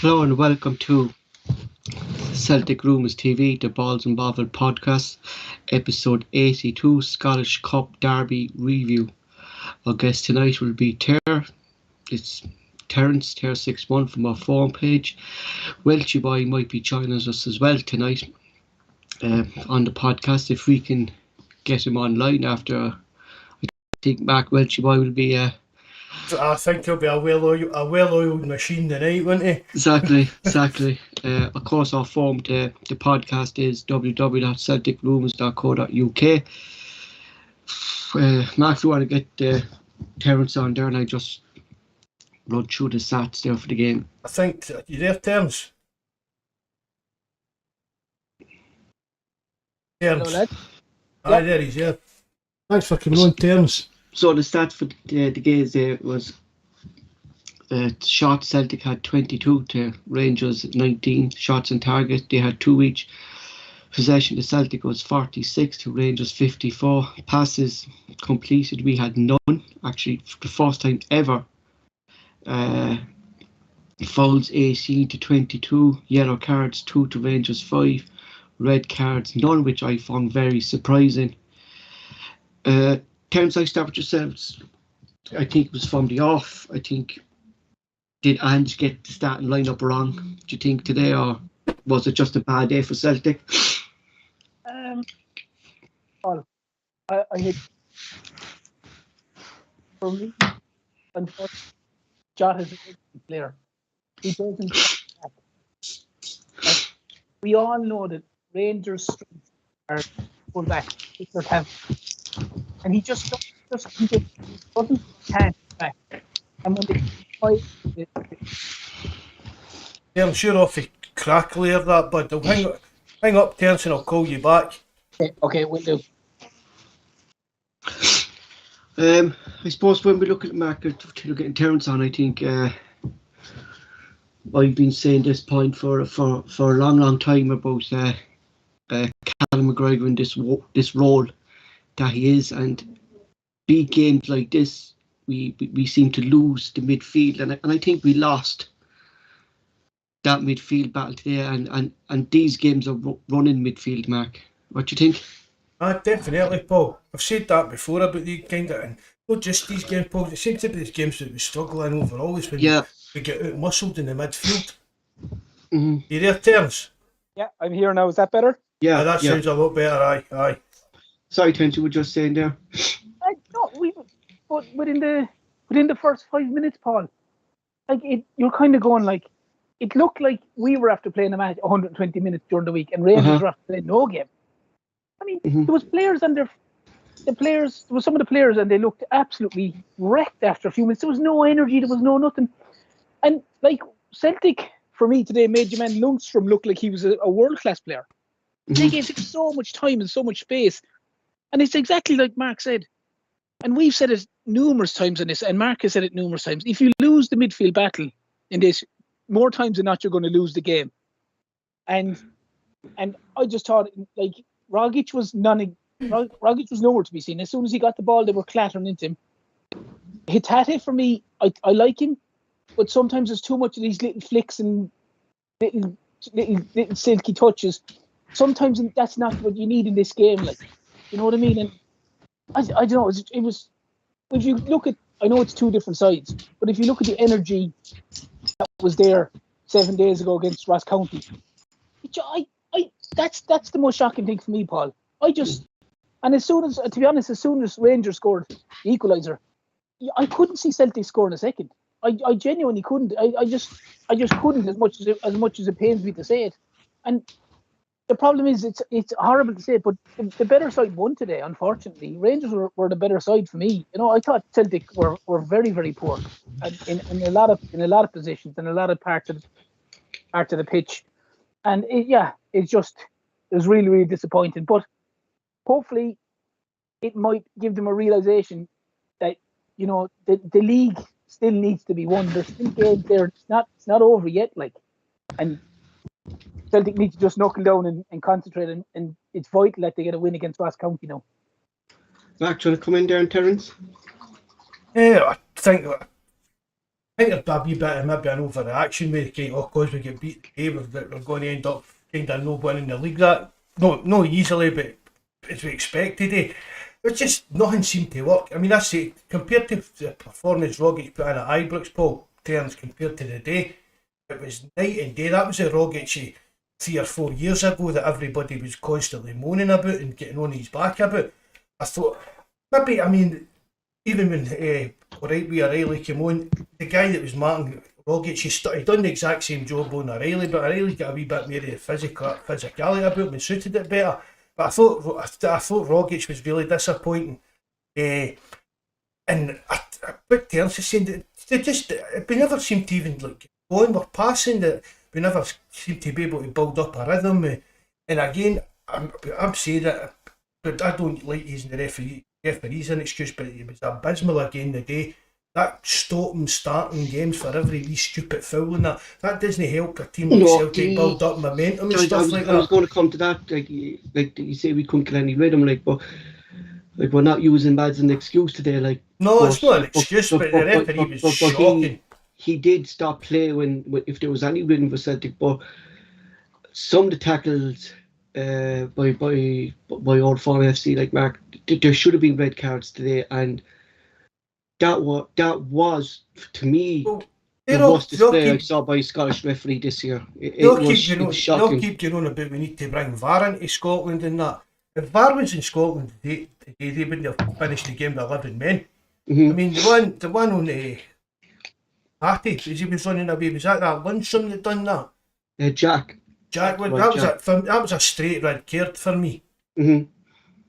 Hello and welcome to Celtic Rumours TV, the Bawz and Bovril podcast, episode 82, Scottish Cup Derby review. Our guest tonight will be It's Terence, Ter61 from our forum page. Welshie Boy might be joining us as well tonight on the podcast if we can get him online after. I think Mark Welshie Boy will be I think he'll be a well-oiled machine tonight, won't he? Exactly. Of course, our forum, the podcast is www.celticrumours.co.uk. Mark, if you want to get Terence on there, and I just run through the stats there for the game. I think, you there, Terence? Terence. Hello, lad. Aye, there he's here. Thanks for coming on, Terence. So the stats for the games there was shots Celtic had 22 to Rangers 19 shots on target. They had 2 each. Possession to Celtic was 46 to Rangers 54. Passes completed, we had none. Actually, for the first time ever. Fouls 18 to 22. Yellow cards 2 to Rangers 5. Red cards none, which I found very surprising. Terence, I start with yourselves. I think it was from the off. I think, did Ange get the starting lineup wrong, do you think, today, or was it just a bad day for Celtic? Well, I hit for me. Unfortunately, Jota is a good player. He doesn't come back. We all know that Rangers' strengths are full back, and he just doesn't can't back. And when they fight, Terence, you're off the crackly of that, bud. I'll hang up, Terence, and I'll call you back. okay, we'll do. I suppose when we look at the market, to getting Terence on, I think I've been saying this point for a long time about Callum McGregor in this role that he is, and big games like this, we seem to lose the midfield, and I think we lost that midfield battle today, and these games are running midfield. Mark, what do you think? Definitely, Paul. I've said that before about the kind of, and not just these games, Paul. It seems to be these games that we struggling overall is when we get out muscled in the midfield. Mm-hmm. You there, Terence? Yeah, I'm here now. Is that better? Yeah, that sounds a lot better. Aye. Sorry, Terence, you were just saying there. But within the first 5 minutes, Paul, you're kind of going like, it looked like we were after playing a match 120 minutes during the week, and Rangers were after playing no game. I mean, there was players and there was some of the players, and they looked absolutely wrecked after a few minutes. There was no energy, there was no nothing. And like Celtic, for me today, made Jermaine Lundstrom look like he was a world-class player. They gave him so much time and so much space. And it's exactly like Mark said. And we've said it numerous times in this, and Mark has said it numerous times. If you lose the midfield battle in this, more times than not, you're going to lose the game. And I just thought, like, Rogic was nowhere to be seen. As soon as he got the ball, they were clattering into him. Hitate, for me, I like him, but sometimes there's too much of these little flicks and little silky touches. Sometimes that's not what you need in this game. Like, you know what I mean? And I don't know. It was. If you look at, I know it's two different sides, but if you look at the energy that was there 7 days ago against Ross County, that's the most shocking thing for me, Paul. And as soon as Rangers scored the equaliser, I couldn't see Celtic scoring a second. I genuinely couldn't. I just couldn't, as much as it pains me to say it. And the problem is, it's horrible to say it, but the better side won today. Unfortunately, Rangers were the better side for me. You know, I thought Celtic were very, very poor in a lot of positions and a lot of parts of the pitch, and it was really, really disappointing. But hopefully, it might give them a realization that, you know, the league still needs to be won. There's still games there. It's not over yet. And Celtic need to just knuckle down and concentrate, and it's vital that they get a win against Ross County now. Mark, do you want to come in there, and Terence? Yeah, I think I think there's a wee bit of maybe an overreaction where because we get beat today, we're going to end up kind of not winning the league. That no easily, but as we expected. It just nothing seemed to work. I mean, I say compared to the performance Rogic put in at Ibrox, Paul, terms compared to the day, it was night and day. That was the Rogic 3 or 4 years ago that everybody was constantly moaning about and getting on his back about. I thought maybe, I mean, even when O'Reilly came on, the guy that was marking Rogic, he done the exact same job on O'Reilly, but O'Reilly got a wee bit more of physicality about him and suited it better. But I thought Rogic was really disappointing. And but Terence is saying that we never seem to even like going. We're passing that we never seem to be able to build up a rhythm. And again, I'm saying that, but I don't like using the referees an excuse, but it was abysmal again today. That stopped him starting games for every wee stupid foul and that doesn't help a team like Celtic build up momentum and stuff like that. I was going to come to that, like you say, we couldn't get any rhythm, but we're not using that as an excuse today. Like, no, it's not an excuse, but the referee was shocking. He did stop play when if there was any rhythm for Celtic, but some of the tackles by Old Firm FC, like Mark, there should have been red cards today, and that was to me the worst display I saw by a Scottish referee this year. It was shocking. They'll keep going on about we need to bring VAR into Scotland and that. If VAR was in Scotland today, they wouldn't have finished the game with 11 men. Mm-hmm. I mean, the one on the Hattie, as he was running away, was that Lundstrom that done that? Jack, that was a straight red card for me. Mm-hmm.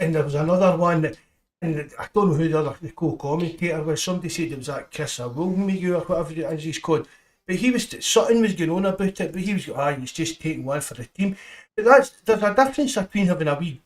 And there was another one that, and I don't know who the co-commentator was. Somebody said it was that Chris Wilmington or whatever it is he's called. But something was going on about it. But he was he's just taking one for the team. But there's a difference between having a wee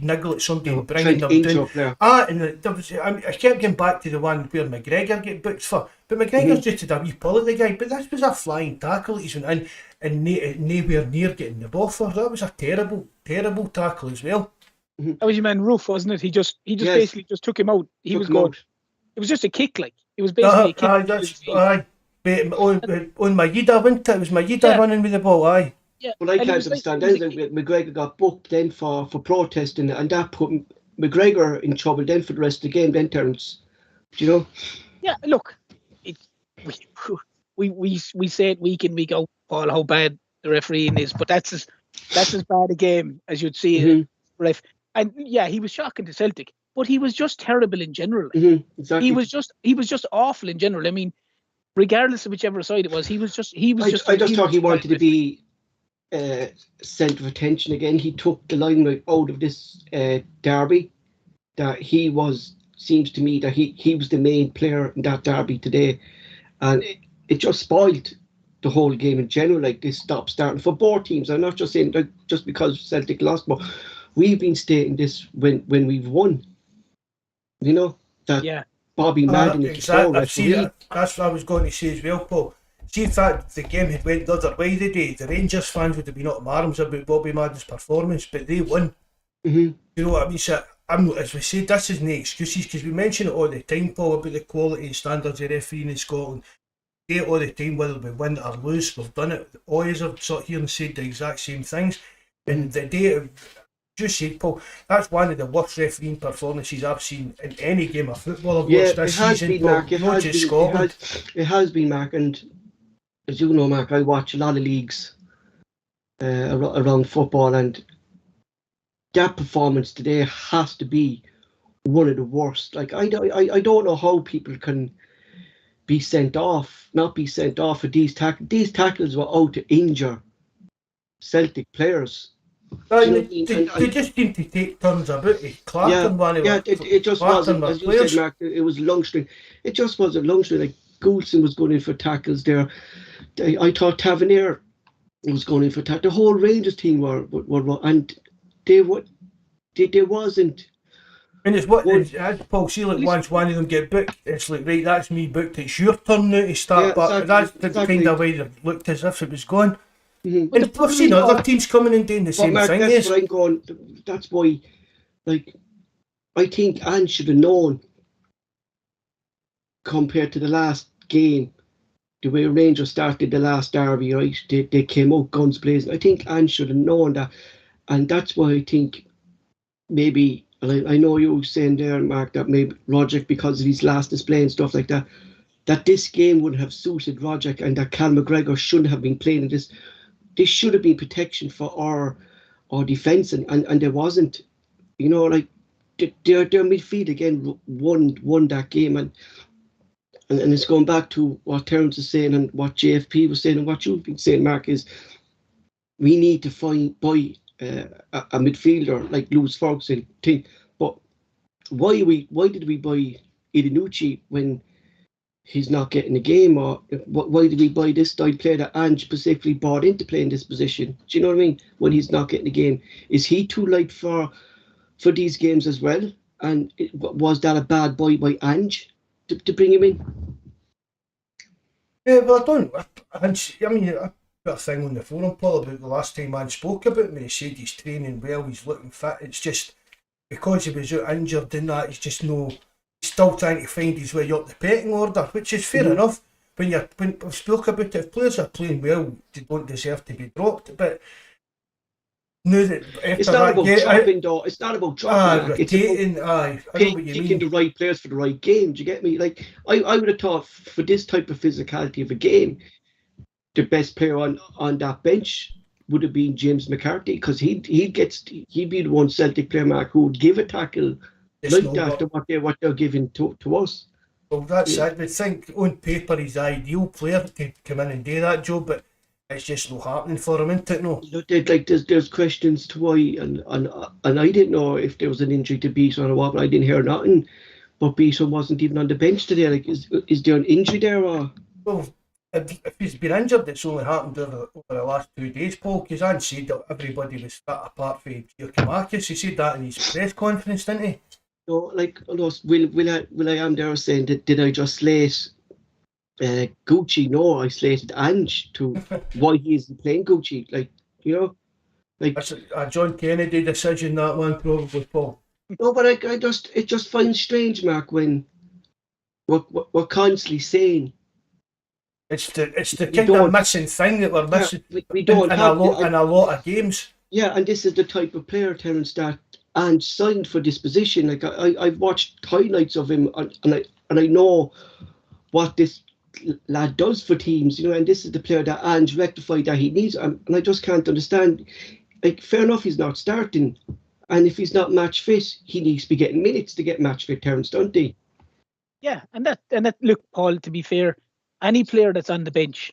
niggle at somebody and bringing them down. I kept getting back to the one where McGregor get booked for. But McGregor's just had a wee pull at the guy. But this was a flying tackle he's went in and nowhere near getting the ball for. That was a terrible, terrible tackle as well. That was your man Roof, wasn't it? He just basically just took him out. He was going. It was just a kick, like it was basically a kick. But on Maeda, wasn't it? It was Maeda running with the ball. Aye. Yeah. Well, I can't understand. McGregor got booked then for protesting, and that put McGregor in trouble then for the rest of the game. Then Terence, you know. Yeah. Look, we say it week in week out, Paul, how bad the refereeing is, but that's as bad a game as you'd see it. Ref. And yeah, he was shocking to Celtic, but he was just terrible in general. Exactly. He was just awful in general. I mean, regardless of whichever side it was, I just thought he wanted to be centre of attention again. He took the limelight out of this derby. That seems to me that he was the main player in that derby today, and it just spoiled the whole game in general. Like this stop starting for both teams. I'm not just saying just because Celtic lost, but we've been stating this when we've won. You know that Bobby Madden is exactly. That's what I was going to say as well, Paul. See, if the game had went the other way today, the Rangers fans would have been up in arms about Bobby Madden's performance, but they won. You know what I mean? So as we said, this is no excuses, because we mention it all the time, Paul, about the quality and standards of refereeing in Scotland. Say it all the time, whether we win or lose, we've done it. Always have sat here and said the exact same things. And the day, just said, Paul, that's one of the worst refereeing performances I've seen in any game of football I've watched this season. It has been, Mark, and as you know, Mark, I watch a lot of leagues around football, and that performance today has to be one of the worst. Like I don't know how people can not be sent off for these tackles. These tackles were out to injure Celtic players. They just seem to take turns about it. It just wasn't, as you said, Mark, it was Lundstrom. It just wasn't Lundstrom. Like Goulson was going in for tackles there. I thought Tavernier was going in for tackles. The whole Rangers team were and they wasn't. And it's as Paul Sealant, once one of them get booked, it's like, right, that's me booked, it's your turn now to start, but that's the kind of way that looked as if it was going. And we've seen other teams coming and doing the same thing. That's what I'm going. That's why, like, I think Ange should have known compared to the last game the way Rangers started the last derby, right? They came out guns blazing. I think Ange should have known that, and that's why I think maybe. And I know you were saying there, Mark, that maybe Rogic, because of his last display and stuff like that, that this game would have suited Rogic, and that Cal McGregor shouldn't have been playing this. This should have been protection for our defence, and there wasn't. You know, like their midfield again won that game, and it's going back to what Terence is saying and what JFP was saying and what you've been saying, Mark, is we need to buy a midfielder like Lewis Ferguson thing. But why did we buy Idanucci when he's not getting the game? Or why did we buy this style player that Ange specifically brought in to play in this position? Do you know what I mean? When he's not getting the game, is he too light for these games as well? And was that a bad buy by Ange to bring him in? Yeah, well, I mean, I put a thing on the forum, Paul, about the last time Ange spoke about me. He said he's training well, he's looking fit. It's just because he was out injured and that, he's still trying to find his way up the pecking order, which is fair enough. When we spoke about it, if players are playing well, they don't deserve to be dropped. But no, it's not about dropping, though. It's not about dropping. Rotating. I know what you picking the right players for the right game. Do you get me? Like I would have thought for this type of physicality of a game, the best player on that bench would have been James McCarthy, because he'd be the one Celtic player, Mark, who would give a tackle like that to what they're giving to us. Well, that's it. I think on paper he's the ideal player to come in and do that job, but it's just not happening for him, isn't it? No. Like there's questions to why, and I didn't know if there was an injury to Beeson or what, but I didn't hear nothing. But Beeson wasn't even on the bench today. Like, is there an injury there, or? Well, if he's been injured, it's only happened over the last 2 days, Paul, because Ange said that everybody was fit apart from Giacomakis. He said that in his press conference, didn't he? No, like, will I am there saying that did I just slate Gucci? No, I slated Ange to why he isn't playing Gucci. Like, you know, like that's a John Kennedy decision, that one, probably, Paul. No, but I just find strange, Mark, when we're constantly saying it's the kind of missing thing that we're missing. We don't in a lot of games. Yeah, and this is the type of player, Terence, that Ange signed for this position. Like I've watched highlights of him, and I know what this lad does for teams, you know. And this is the player that Ange rectified that he needs, and I just can't understand. Like, fair enough, he's not starting, and if he's not match fit, he needs to be getting minutes to get match fit, Terence, don't he? Yeah, and that look, Paul, to be fair, any player that's on the bench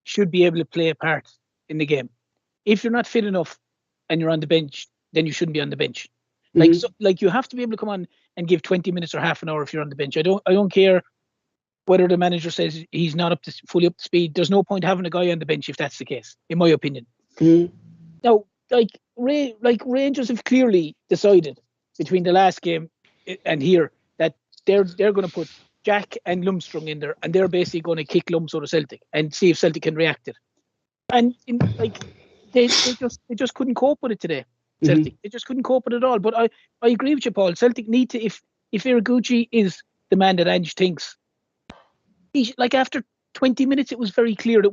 should be able to play a part in the game. If you're not fit enough and you're on the bench, then you shouldn't be on the bench. Like you have to be able to come on and give 20 minutes or half an hour if you're on the bench. I don't care whether the manager says he's not fully up to speed. There's no point having a guy on the bench if that's the case, in my opinion. Now, like Rangers have clearly decided between the last game and here that they're going to put Jack and Lundstrom in there, and they're basically going to kick Lumps out of Celtic and see if Celtic can react it. And they just couldn't cope with it today. Celtic, they just couldn't cope with it at all. But I agree with you, Paul. Celtic need to, if Iraguchi is the man that Ange thinks, after 20 minutes, it was very clear that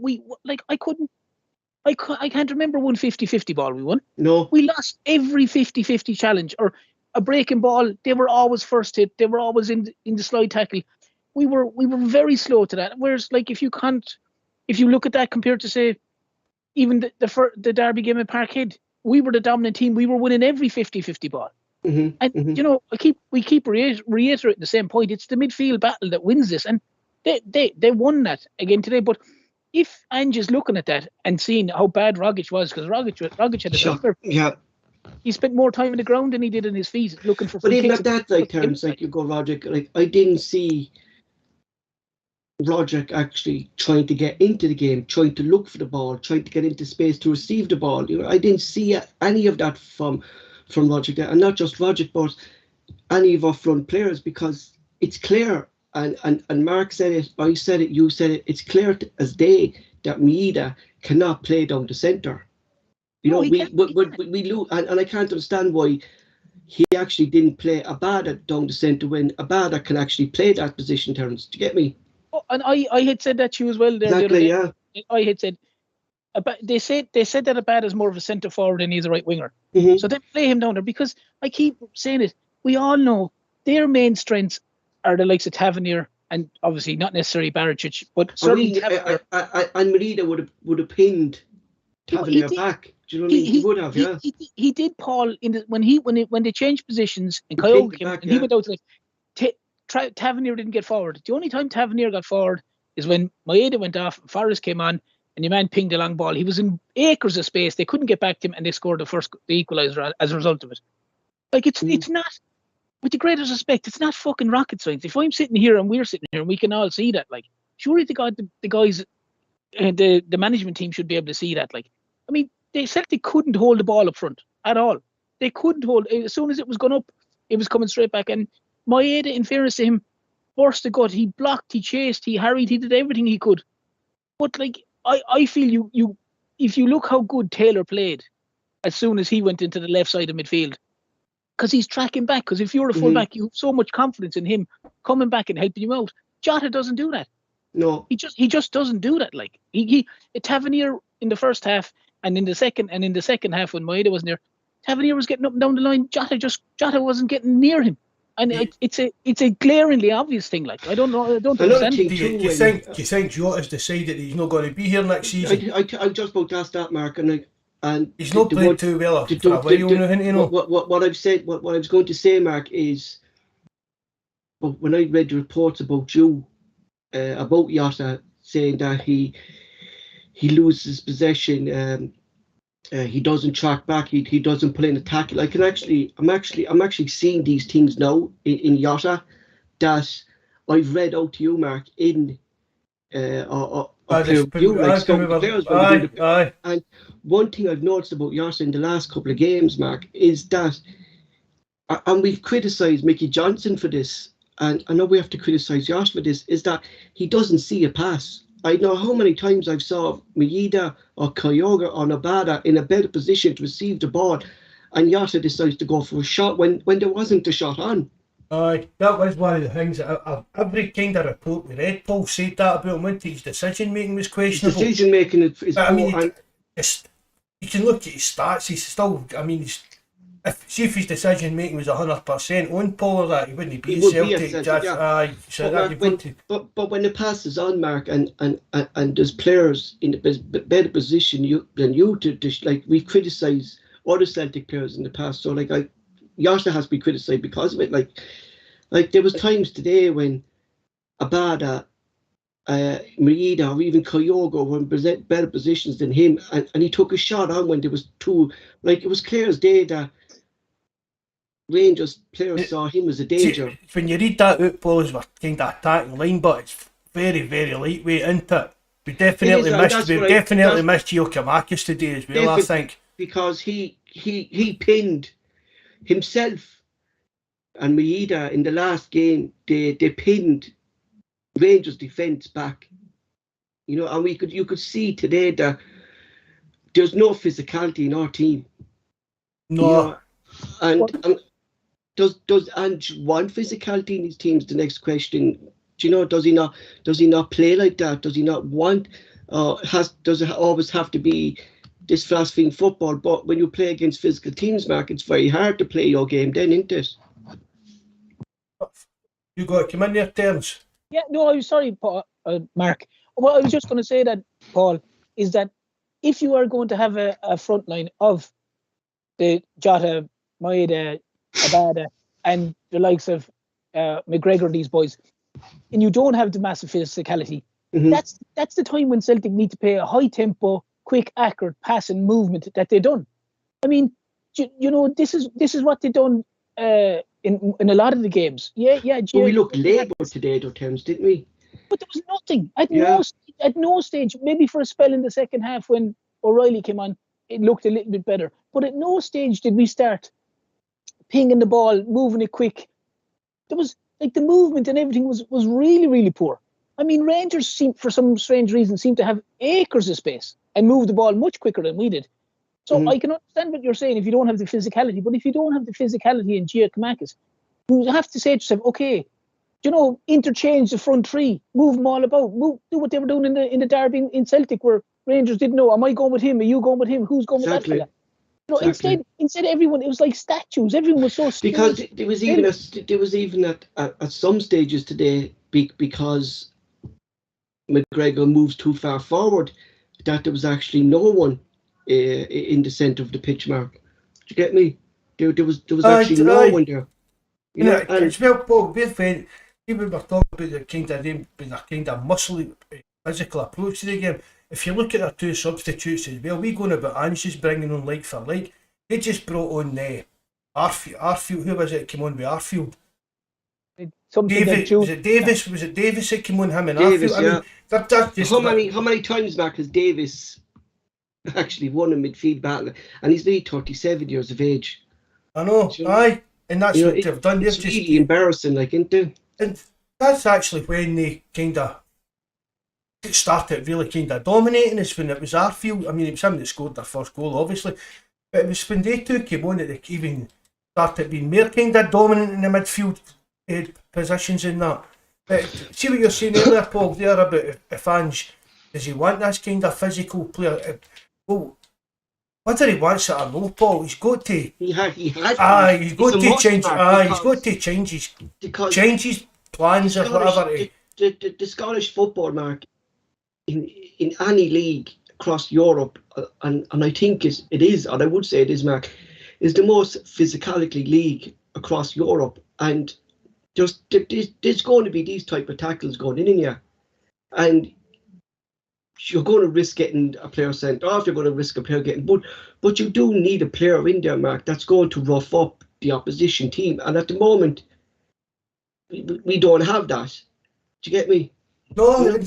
I can't remember one 50-50 ball we won. No. We lost every 50-50 challenge or a breaking ball. They were always first hit. They were always in the slide tackle. We were very slow to that. Whereas, like, if you look at that compared to, say, even the Derby game at Parkhead, we were the dominant team. We were winning every 50-50 ball. You know, we keep reiterating the same point. It's the midfield battle that wins this, and they won that again today. But if Ange is looking at that and seeing how bad Rogic was, because Rogic had a shocker. Yeah. He spent more time on the ground than he did on his feet looking for free kicks. But even kicks. at that, like, Terence, like, you go Rogic, like, I didn't see Rogic actually trying to get into the game, trying to look for the ball, trying to get into space to receive the ball. You know, I didn't see any of that from Rogic there, and not just Rogic, but any of our front players, because it's clear. And Mark said it, I said it, you said it. It's clear as day that Maeda cannot play down the centre. You know, we lose, and I can't understand why he actually didn't play Abada down the centre when Abada can actually play that position, Terence. Do you get me? Oh, and I had said that to you as well there the other Exactly, day. I had said they said that Abad is more of a centre forward and he's a right winger. yeah. So then play him down there, because I keep saying it. We all know their main strengths are the likes of Tavernier and obviously not necessarily Baricic, but certainly Tavernier. And Merida would have pinned Tavernier did. back. Do you know what I mean? He would have, yeah. He did, Paul, when they changed positions and He Kyogo pinned came back, and he yeah. went out to Tavernier didn't get forward. The only time Tavernier got forward is when Maeda went off, Forrest came on, and your man pinged a long ball. He was in acres of space. They couldn't get back to him, and they scored the equaliser as a result of it. Like it's not, with the greatest respect, it's not fucking rocket science. If I'm sitting here and we're sitting here and we can all see that, like, surely the guys, the management team should be able to see that. Like, I mean, they Celtic couldn't hold the ball up front at all. They couldn't hold. As soon as it was going up, it was coming straight back. And Maeda, in fairness to him, burst the gut. He blocked, he chased, he harried, he did everything he could. But like, I feel you if you look how good Taylor played as soon as he went into the left side of midfield, because he's tracking back. Because if you're a fullback, you have so much confidence in him coming back and helping you out. Jota doesn't do that. No, he just doesn't do that. Like he Tavernier in the first half and in the second half when Maeda wasn't there, Tavernier was getting up and down the line. Jota wasn't getting near him. And it's a glaringly obvious thing. Like, I don't know. I don't understand. Do you think Jota's decided that he's not going to be here next season? I just about to ask that, Mark, and He's not played too well for a while, you know. What I've said, what I was going to say, Mark, is, well, when I read the reports about you, about Jota, saying that he loses possession, he doesn't track back, he doesn't play in attack. Like, I'm actually seeing these things now in Jota that I've read out to you, Mark, in and one thing I've noticed about Jota in the last couple of games, Mark, is that, and we've criticised Mickey Johnson for this, and I know we have to criticise Jota for this, is that he doesn't see a pass. I know how many times I've saw Maeda or Kyogo or Nabada in a better position to receive the ball, and Jota decides to go for a shot when there wasn't a shot on. That was one of the things that every kind of report we read, Paul said that about him. His decision making was questionable. His decision making is poor. I mean, you can look at his stats. He's still. I mean, if his decision making was 100% on Paul or that, he wouldn't be Celtic. But when the pass is on, Mark, and there's players in a better position than you to like, we've criticised other Celtic players in the past. So like, Jota has been criticised because of it. Like there was times today when Abada, Maeda, or even Kyogo were in better positions than him, and he took a shot on when there was two. Like, it was clear as day that Rangers players saw him as a danger. When you read that out, Paul, as we're kind of attacking line, but it's very, very lightweight, isn't it? We definitely missed Giacomakis today as well, I think. Because he pinned himself and Maeda in the last game. They pinned Rangers defence back. You know, and you could see today that there's no physicality in our team. No. You know, and does Ange want physicality in his teams? The next question. Do you know, does he not play like that? Does he not want does it always have to be this philosophy in football? But when you play against physical teams, Mark, it's very hard to play your game then, isn't it? You got to come in there, Terence. Yeah, no, I'm sorry, Paul, Mark. What I was just going to say that, Paul, is that if you are going to have a front line of the Jota, Maeda, Abada, and the likes of McGregor, these boys, and you don't have the massive physicality, that's the time when Celtic need to play a high tempo, quick, accurate passing movement that they've done. I mean, you know, this is what they've done in a lot of the games. Yeah. But we looked laboured today, though, Thames, didn't we? But there was nothing at no stage. Maybe for a spell in the second half when O'Reilly came on, it looked a little bit better. But at no stage did we start pinging the ball, moving it quick. There was like the movement and everything was really, really poor. I mean, Rangers for some strange reason, seem to have acres of space and move the ball much quicker than we did. So I can understand what you're saying if you don't have the physicality. But if you don't have the physicality in Giacomakis, you have to say to yourself, okay, interchange the front three, move them all about, do what they were doing in the derby in Celtic, where Rangers didn't know, am I going with him? Are you going with him? Who's going with that fella? Instead everyone, it was like statues. Everyone was so still. Because there was even at some stages today, because McGregor moves too far forward, that there was actually no one in the centre of the pitch, Mark. Do you get me? There was actually no one there. It's well, Paul, when we were talking about the kind of muscly, physical approach to the game. If you look at our two substitutes as well, we going about Ange's bringing on like for like. They just brought on Arfield. Who was it came on with Arfield? Was it Davis that came on him and Davis, Arfield? yeah. I mean, that's just how many times, Mark, has Davis actually won a midfield battle? And he's nearly 37 years of age. I know, aye. And that's what they've done. It's really embarrassing, like, isn't it? And that's actually when they kind of started really kind of dominating us, when it was Arfield. I mean, it was him that scored their first goal, obviously. But it was when they two came on that they even started being more kind of dominant in the midfield positions and that. But see what you're saying earlier, Paul, there about if Ange, does he want this kind of physical player? Well, whether he wants it or no, Paul, he's got to. He's got to change. He's got to change his plans or whatever. The Scottish football, Mark, in any league across Europe, and I think it is, and I would say it is, Mark, is the most physicality league across Europe, and there's going to be these type of tackles going in here, and you're going to risk getting a player sent off, you're going to risk a player getting but you do need a player in there, Mark, that's going to rough up the opposition team, and at the moment we don't have that. Do you get me? No,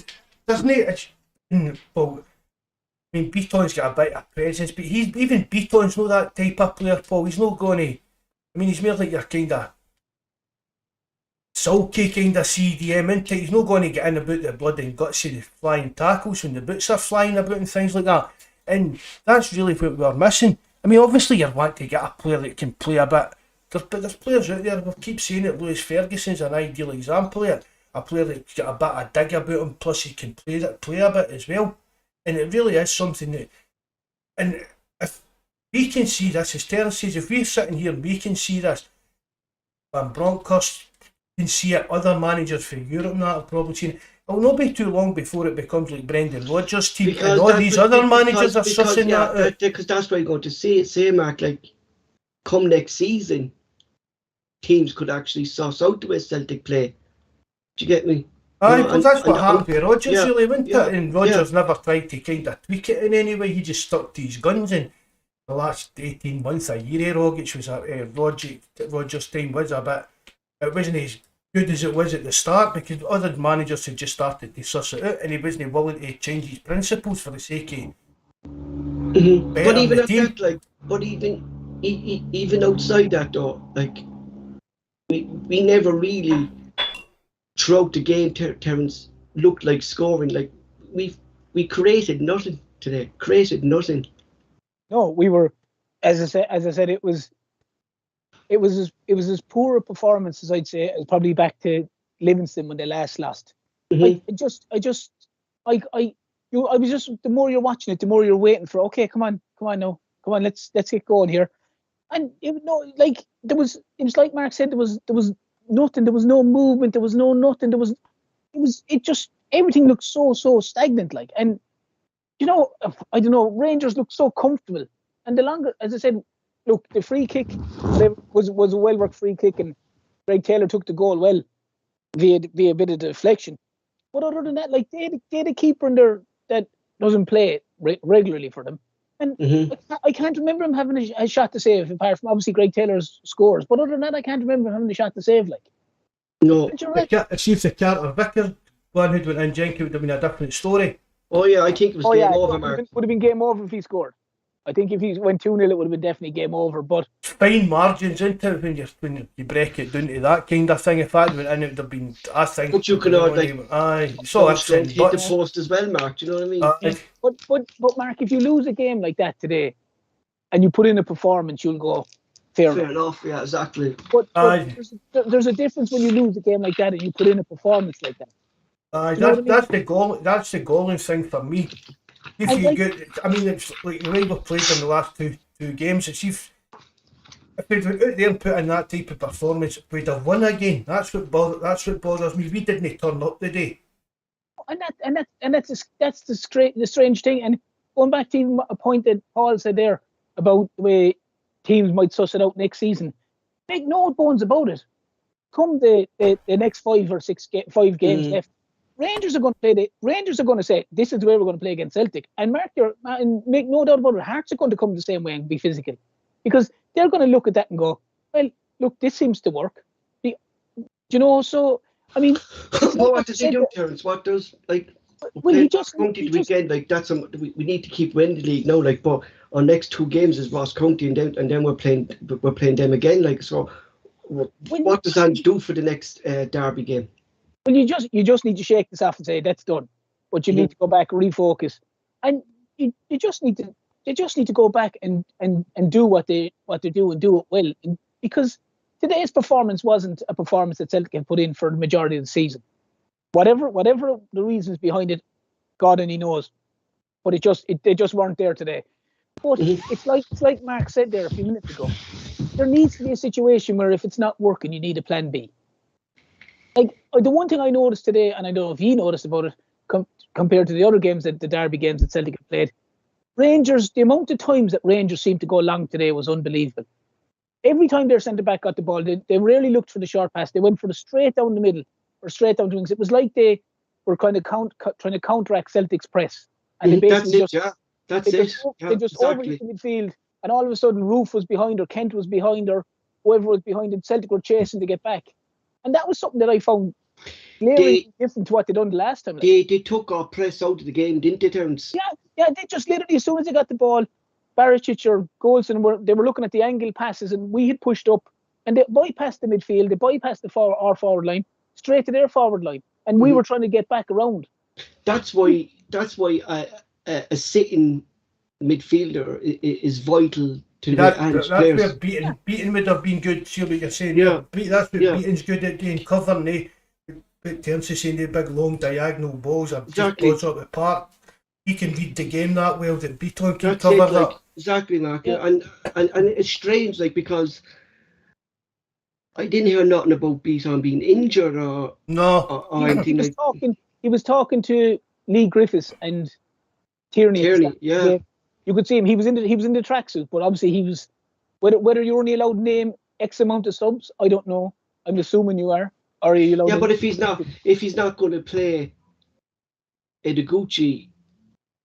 there's no. Well, I mean, Beaton's got a bit of presence, but even Beaton's not that type of player, Paul. He's not going to. I mean, he's more like your kind of sulky kind of CDM, isn't he? He's not going to get in about the blood and guts of the flying tackles when the boots are flying about and things like that. And that's really what we're missing. I mean, obviously you want to get a player that can play a bit. But there's players out there, we'll keep saying it, Lewis Ferguson's an ideal example of it. A player that's got a bit of dig about him, plus he can play a bit as well. And it really is something that, and if we can see this, as Terence says, if we're sitting here and we can see this, and Broncos can see it, other managers from Europe and that will probably see it. It'll not be too long before it becomes like Brendan Rodgers' team, and all these other managers are sussing that out. Because that's what I'm going to say, Mark, like, come next season, teams could actually suss out the way Celtic play. Do you get me? Aye, because that's what happened with Rodgers, really, wasn't it? And Rodgers never tried to kind of tweak it in any way. He just stuck to his guns. And the last 18 months, a year, Rogic was Rodgers' time was a bit. It wasn't as good as it was at the start, because other managers had just started to suss it out, and he wasn't willing to change his principles for the sake of. But even at that, like, even outside that, though, like, we never really. Throughout the game, Terence looked like scoring. Like we created nothing today. No, we were, as I said, it was as poor a performance as I'd say, as probably back to Livingston when they last lost. I was just, the more you're watching it, the more you're waiting for. Okay, come on, let's get going here. And it was like Mark said, there was nothing, there was no movement, there was no nothing, everything looked so stagnant, like. And I don't know, Rangers looked so comfortable, and the longer, as I said, look, the free kick was a well worked free kick, and Greg Taylor took the goal well via a bit of deflection. But other than that, like, they had a keeper in there that doesn't play regularly for them, and I can't remember him having a shot to save, apart from obviously Greg Taylor's scores. But other than that, I can't remember him having a shot to save. Like, no, see if the Carter Vicker one who'd went in, Jenky, would have been a different story. Oh yeah, I think it was game over, Mark. Would have been game over if he scored. I think if he went 2-0, it would have been definitely game over. But fine margins, isn't it, when you break it down to that kind of thing. If that went in, it would have been, I think. But you can so hit the post as well, Mark. Do you know what I mean? But Mark, if you lose a game like that today, and you put in a performance, you'll go, Fair enough. Yeah, exactly. But there's a difference when you lose a game like that and you put in a performance like that. That's the goal. That's the goaling thing for me. If you get, I mean, it's like the way we've played in the last two games. It's if we'd went out there and put in that type of performance, we'd have won again. That's what bothers me. We didn't turn up today. And that's the strange thing. And going back to even a point that Paul said there about the way teams might suss it out next season. Make no bones about it. Come the next 5 or 6 games left, Rangers are going to play. Rangers are going to say this is the way we're going to play against Celtic, and make no doubt about it. Hearts are going to come the same way and be physical, because they're going to look at that and go, well, look, this seems to work. So I mean, what does he do, Terence? What does we weekend that's we need to keep winning the league now. But our next 2 games is Ross County and then we're playing them again. So what does that do for the next derby game? Well, you just need to shake this off and say that's done, but you need to go back and refocus, and you just need to go back and do what they do and do it well, because today's performance wasn't a performance that Celtic had put in for the majority of the season. Whatever the reasons behind it, God only knows, but they just weren't there today. But it's like Mark said there a few minutes ago. There needs to be a situation where if it's not working, you need a plan B. The one thing I noticed today, and I don't know if you noticed about it, compared to the other games, the derby games that Celtic have played, Rangers, the amount of times that Rangers seemed to go long today was unbelievable. Every time their centre-back got the ball, they rarely looked for the short pass. They went for the straight down the middle or straight down the wings. It was like they were kind of trying to counteract Celtic's press. And they basically They just overhit the midfield, and all of a sudden Roof was behind, or Kent was behind, or whoever was behind, and Celtic were chasing to get back. And that was something that I found glaringly different to what they done the last time. They took our press out of the game, didn't they, Terence? Yeah, they just literally, as soon as they got the ball, Barisic or Goldson they were looking at the angle passes, and we had pushed up, and they bypassed the midfield, they bypassed our forward line, straight to their forward line, and we were trying to get back around. That's why a sitting midfielder is vital to the players. That's where beating would have been good. See what you're saying? Yeah. That's what beating's good at doing, covering. Terence is saying the big long diagonal balls are just balls up the park. He can read the game that well. That Beaton can cover that. Exactly, Mark. Yeah. And it's strange, because I didn't hear nothing about Beaton being injured or anything. He was talking to Lee Griffiths and Tierney. Yeah. You could see him. He was in the tracksuit, but obviously he was. Whether you're only allowed to name X amount of subs, I don't know. I'm assuming you are. Or are you allowed? Yeah, but if he's not going to play Edeguchi,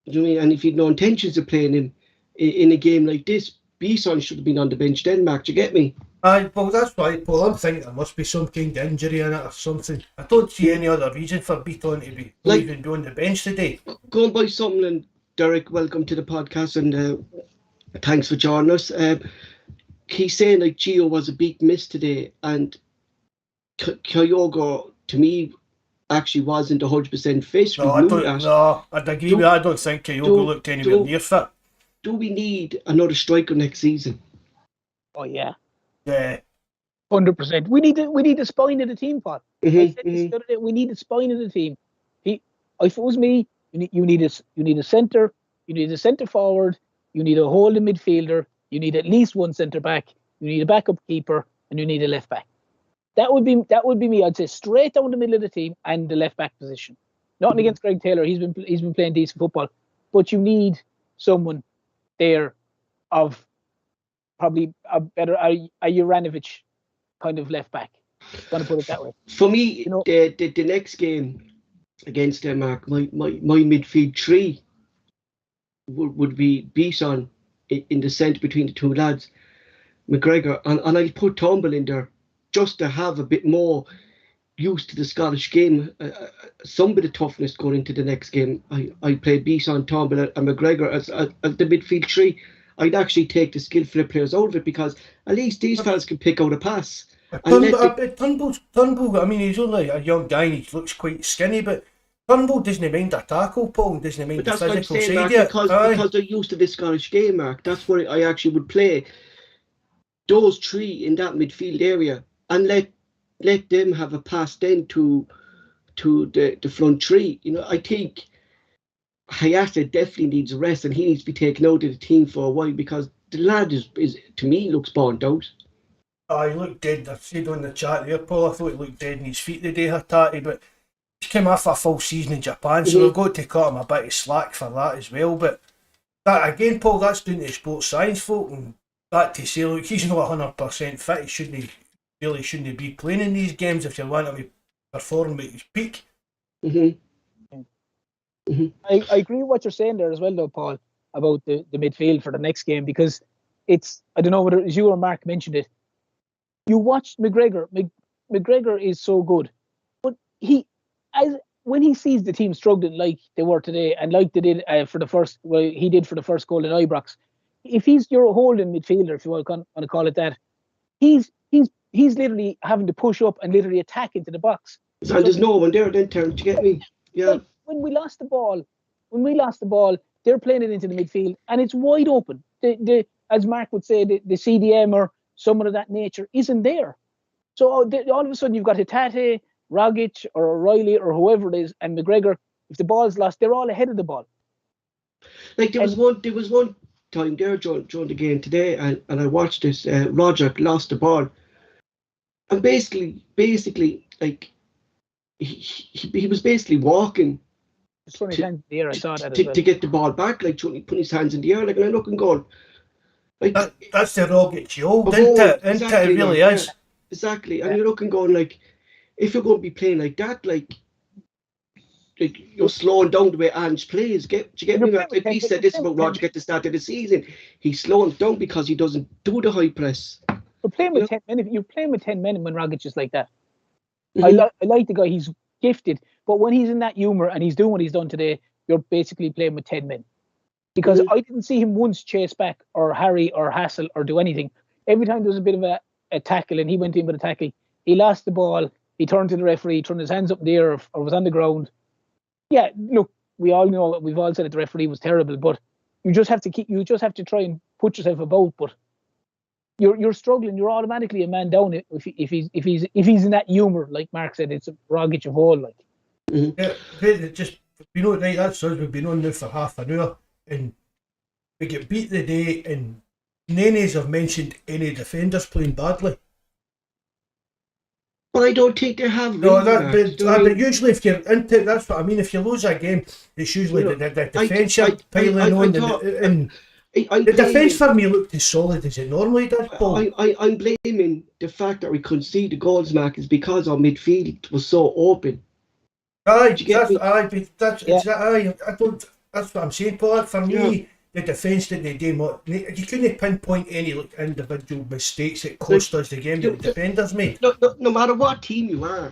you know what I mean? And if he'd no intentions of playing him in a game like this, Beaton should have been on the bench then, Mark. Do you get me? Well, that's right. Well, I'm thinking there must be some kind of injury in it or something. I don't see any other reason for Beaton to be even on the bench today. Go and buy something. And Derek, welcome to the podcast, and thanks for joining us. He's saying Gio was a big miss today, and Kyogo, to me, actually wasn't 100% fit. I'd agree with that. I don't think Kyogo looked anywhere near fit. Do we need another striker next season? Oh yeah. Yeah. 100%. We need a spine of the team, Paul. I said this the other day, we need a spine of the team. If it was me, you need a centre, you need a centre forward, you need a holding midfielder, you need at least one centre back, you need a backup keeper, and you need a left back. That would be me. I'd say straight down the middle of the team and the left back position. Nothing against Greg Taylor. He's been playing decent football, but you need someone there of probably a better a Juranovic kind of left back. I'm gonna put it that way. For me, the next game against Denmark, my midfield three would be Beaton in the centre between the two lads, McGregor, and I'll put Turnbull in there just to have a bit more used to the Scottish game, some bit of toughness going into the next game. I play Beaton, Turnbull and McGregor as the midfield three. I'd actually take the skillful players out of it, because at least these fellas can pick out a pass. Turnbull, I mean, he's only a young guy and he looks quite skinny, but Turnbull doesn't mind a tackle, Paul, doesn't mind the physical side. Because they're used to the Scottish game, Mark. That's where I actually would play those three in that midfield area and let them have a pass then to the front three. I think Hayata definitely needs a rest and he needs to be taken out of the team for a while because the lad is to me looks burnt out. He looked dead. I said on the chat there, Paul, I thought he looked dead in his feet the day, Hatati, but he's came off a full season in Japan, so we've got to cut him a bit of slack for that as well. But that again, Paul, that's down to the sports science folk, and that to say, look, he's not 100% fit. He shouldn't be playing in these games if you want him to perform at his peak. I agree with what you're saying there as well, though, Paul, about the midfield for the next game, because it's, I don't know whether it was you or Mark mentioned it. You watched McGregor. McGregor is so good, but when he sees the team struggling like they were today, and like they did for the first goal in Ibrox, if he's your holding midfielder, if you want to call it that, he's literally having to push up and literally attack into the box. And there's no one there then to get me. Yeah. Like when we lost the ball, they're playing it into the midfield and it's wide open. The as Mark would say, the CDM or someone of that nature isn't there. So all of a sudden you've got Hatate, Rogic or O'Reilly or whoever it is, and McGregor. If the ball's lost, they're all ahead of the ball. Like there was one time there during the game today, and I watched this. Roger lost the ball, and basically, like he was basically walking. Hands in the air. I saw that as well. To get the ball back, like putting his hands in the air, like, and I look and go, like that's the Rogic old, isn't it? Exactly, it really is. Exactly, and you're looking going like, if you're going to be playing like that, like you're slowing down the way Ange plays. Do you get me? Like he said this about Roger at the start of the season. He's slowing down because he doesn't do the high press. You're playing with 10 men. You're playing with 10 men when Rogic is like that. I like the guy. He's gifted, but when he's in that humour and he's doing what he's done today, you're basically playing with 10 men. Because I didn't see him once chase back or harry or hassle or do anything. Every time there was a bit of a tackle and he went in with a tackle, he lost the ball. He turned to the referee, turned his hands up in the air or was on the ground. Yeah, look, we all know, we've all said that the referee was terrible, but you just have to try and put yourself about. But you're struggling. You're automatically a man down if he's in that humour, like Mark said. It's a Rogic of all, like. Yeah, just right. That's us. We've been on now for half an hour, and we get beat the day, and Nenes have mentioned any defenders playing badly. But I don't think they have. No, but usually if you're into, that's what I mean. If you lose a game, it's usually the defence you're piling on. The defence for me looked as solid as it normally does, Paul. I'm blaming the fact that we couldn't see the goals, Mark, is because our midfield was so open. That's what I'm saying, Paul. For me, the defence that they did, you couldn't pinpoint any individual mistakes that cost us the game that the defenders made. No matter what team you are,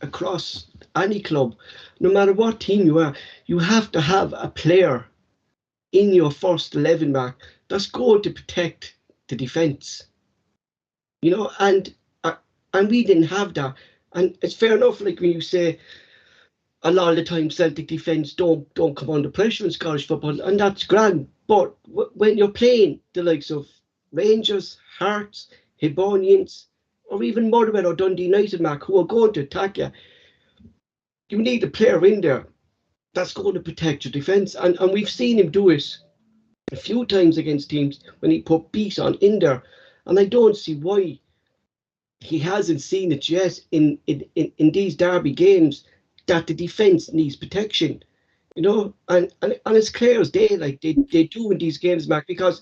across any club, no matter what team you are, you have to have a player in your first 11, Mark, that's going to protect the defence. And we didn't have that. And it's fair enough, like when you say a lot of the time Celtic defence don't come under pressure in Scottish football, and that's grand. But when you're playing the likes of Rangers, Hearts, Hibernians, or even Motherwell or Dundee United, Mark, who are going to attack you, you need a player in there that's going to protect your defence. And we've seen him do it a few times against teams when he put Beason in there. And I don't see why he hasn't seen it yet in these derby games that the defence needs protection, and it's clear as day, like they do in these games, Mark, because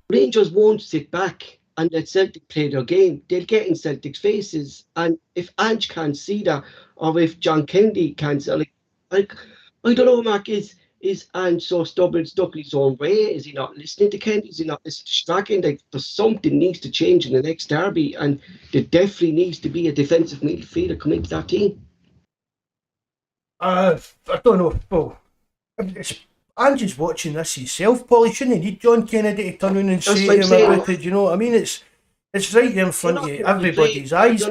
Rangers won't sit back and let Celtic play their game. They'll get in Celtic's faces, and if Ange can't see that, or if John Kennedy can't see, like I don't know, Mark, is Ange so stubborn, stuck in his own way? Is he not listening to Kennedy? Is he not listening to Strachan? Like, there's something needs to change in the next derby, and there definitely needs to be a defensive midfielder coming into that team. I don't know, Paul. Ange's watching this himself, Paul. He shouldn't need John Kennedy to turn around and say to him about it. You know what I mean? It's right there in front of everybody's eyes.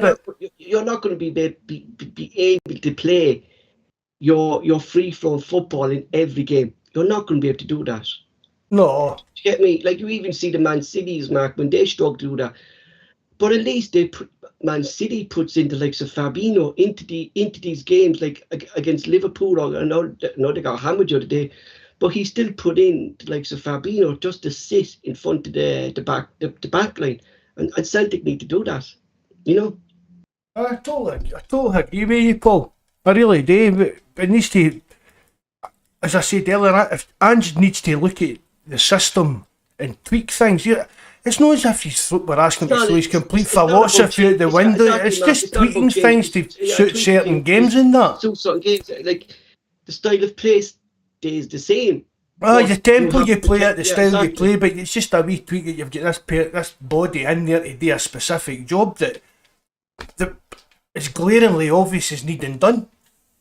You're not going to be able to play your free-flowing football in every game. You're not going to be able to do that. No. Do you get me? Like, you even see the Man City's, Mark, when they struggle to do that. But at least Man City puts in the likes of Fabinho into these games, like against Liverpool. Or I know they got hammered the other day, but he still put in the likes of Fabinho just to sit in front of the back line. And Celtic need to do that, you know. I totally agree with you, Paul. I really do. But it needs to, as I said earlier, if Ange needs to look at the system and tweak things. It's not as if we're asking him to throw his complete philosophy out the window. It's just tweaking things to suit certain games and that. Suit certain games, like the style of play stays the same. The tempo you play it, the style you play, but it's just a wee tweak that you've got this body in there to do a specific job that is glaringly obvious is needing done.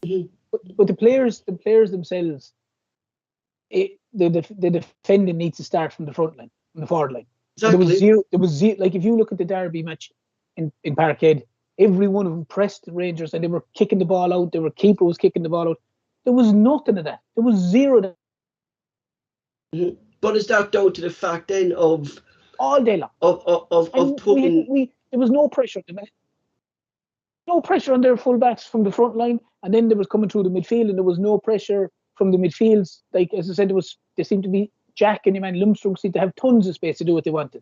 But the players themselves, the defending needs to start from the front line, from the forward line. Exactly. There was zero. Like, if you look at the Derby match in Parkhead, every one of them pressed the Rangers and they were kicking the ball out. Their keeper was kicking the ball out. There was nothing of that. There was zero of that. But is that down to the fact then of all day long of putting? There was no pressure. No pressure on their fullbacks from the front line, and then there was coming through the midfield, and there was no pressure from the midfields. Like, as I said, they seemed to be Jack and your man Lundstrom seemed to have tons of space to do what they wanted,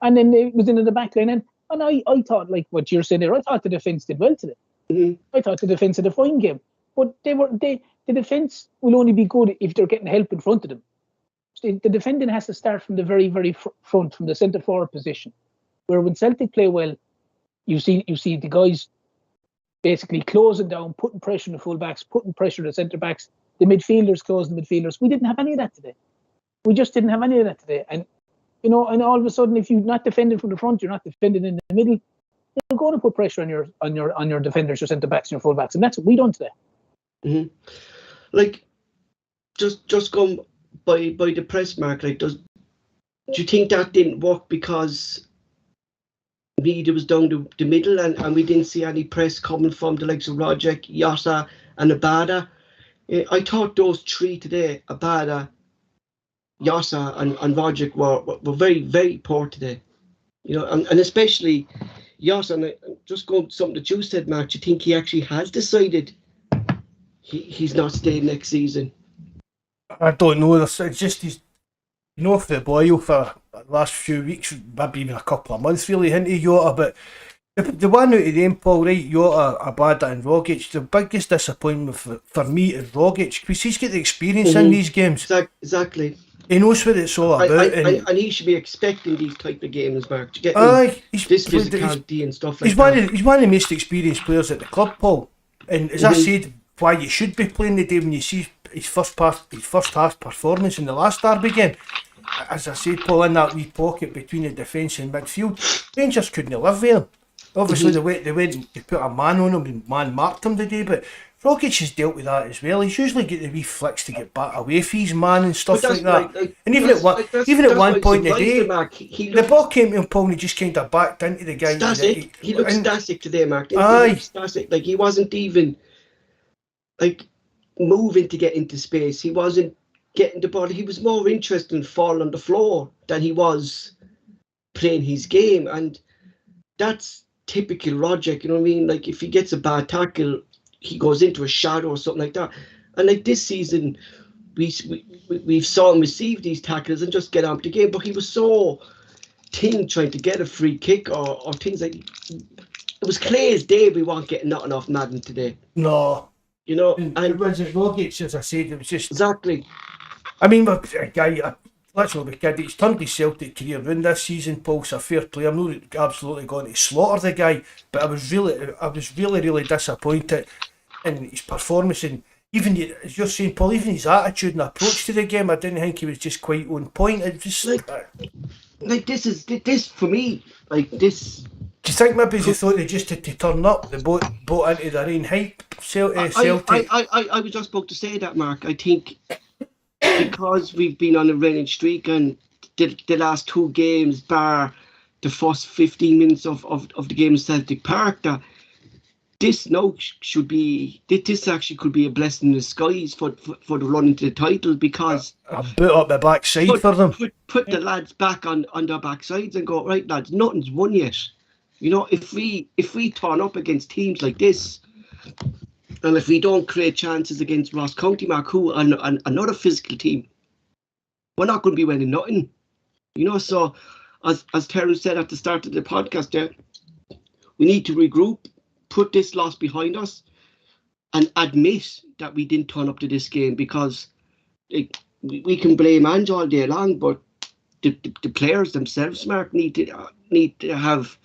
and then it was into the back line. And I thought, like what you're saying there, I thought the defence did well today. I thought the defence had a fine game, but the defence will only be good if they're getting help in front of them. The defending has to start from the very, very front, from the centre forward position, where when Celtic play well, you see the guys basically closing down, putting pressure on the full-backs, putting pressure on the centre-backs, the midfielders closing the midfielders. We didn't have any of that today. We just didn't have any of that today. And, and all of a sudden, if you're not defending from the front, you're not defending in the middle, you're going to put pressure on your defenders, your centre-backs, and your full-backs. And that's what we done today. Like, just going by the press, Mark, like, do you think that didn't work because media was down the middle and we didn't see any press coming from the likes of Rogic, Yossa and Abada? I thought those three today, Abada, Yossa and Rogic, were very, very poor today. And especially Yossa. And just going to something that you said, Mark, do you think he actually has decided he's not staying next season? I don't know. It's just he's for the boil for the last few weeks, maybe even a couple of months, really, into Jota. But the one out of them, Paul, right, Jota, Abada and Rogic, the biggest disappointment for me is Rogic, because he's got the experience in these games. Exactly. He knows what it's all about. And he should be expecting these type of games, Mark. Do you get me? This physicality and stuff like that. He's one of the most experienced players at the club, Paul. And as I said, why you should be playing the day when you see his first half performance in the last Derby game. As I said, Paul, in that wee pocket between the defence and midfield, Rangers couldn't live with him. Obviously, they went and put a man on him and man marked him today, but Rogic has dealt with that as well. He's usually get the wee flicks to get back away from his man and stuff like that. And even at one point in the day, the ball came to him, Paul, and he just kind of backed into the guy. He looked static today, Mark. Aye. Static. Like, he wasn't even moving to get into space. He wasn't getting the ball. He was more interested in falling on the floor than he was playing his game, and that's typical Rogic. You know what I mean? Like, if he gets a bad tackle, he goes into a shadow or something like that. And like this season, we've saw him receive these tackles and just get on with the game, but he was so thin trying to get a free kick or things like. It was clear as day we weren't getting nothing off Madden today. No. And it was Rogic, as I said, it was just exactly. I mean, a guy, literally, kid, he's turned his Celtic career around this season, Paul. So fair play. I'm not absolutely going to slaughter the guy, but I was really disappointed in his performance, and even, as you're saying, Paul, even his attitude and approach to the game. I didn't think he was just quite on point. It just this for me, like this. Do you think maybe they thought they just had to turn up the boat into their own hype? Celtic. I was just about to say that, Mark. I think because we've been on a winning streak and the last two games, bar the first 15 minutes of the game in Celtic Park, that this now should be this actually could be a blessing in disguise for the run into the title, because A boot up the backside for them. put the lads back on their backsides and go, right lads, nothing's won yet. You know, if we turn up against teams like this, and if we don't create chances against Ross County, Mark, who are another physical team, we're not going to be winning nothing. You know, so as Terence said at the start of the podcast there, we need to regroup, put this loss behind us, and admit that we didn't turn up to this game, because we can blame Ange all day long, but the players themselves, Mark, need to have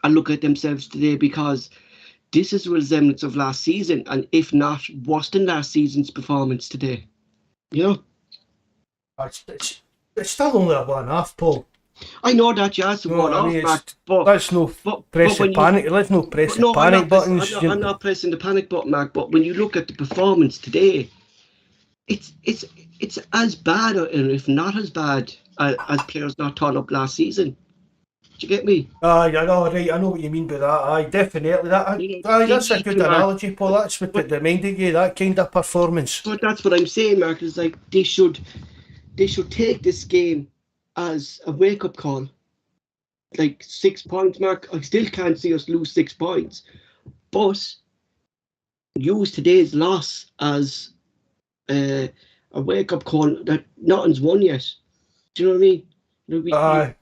a look at themselves today, because this is a resemblance of last season, and if not worse than last season's performance today. You know? It's still only a 1.5, Paul. I know that, yeah, it's a one-off, Mark, but let's no press the panic. Let's no press the panic buttons. I'm not pressing the panic button, Mark. But when you look at the performance today, it's as bad, or if not as bad, as players not turn up last season. Do you get me? I know, right. I know what you mean by that. Aye, definitely. That's a good analogy, Paul. That's what it reminded you, that kind of performance. But that's what I'm saying, Mark. Is like they should take this game as a wake-up call. Like 6 points, Mark. I still can't see us lose 6 points, but use today's loss as a wake-up call that nothing's won yet. Do you know what I mean?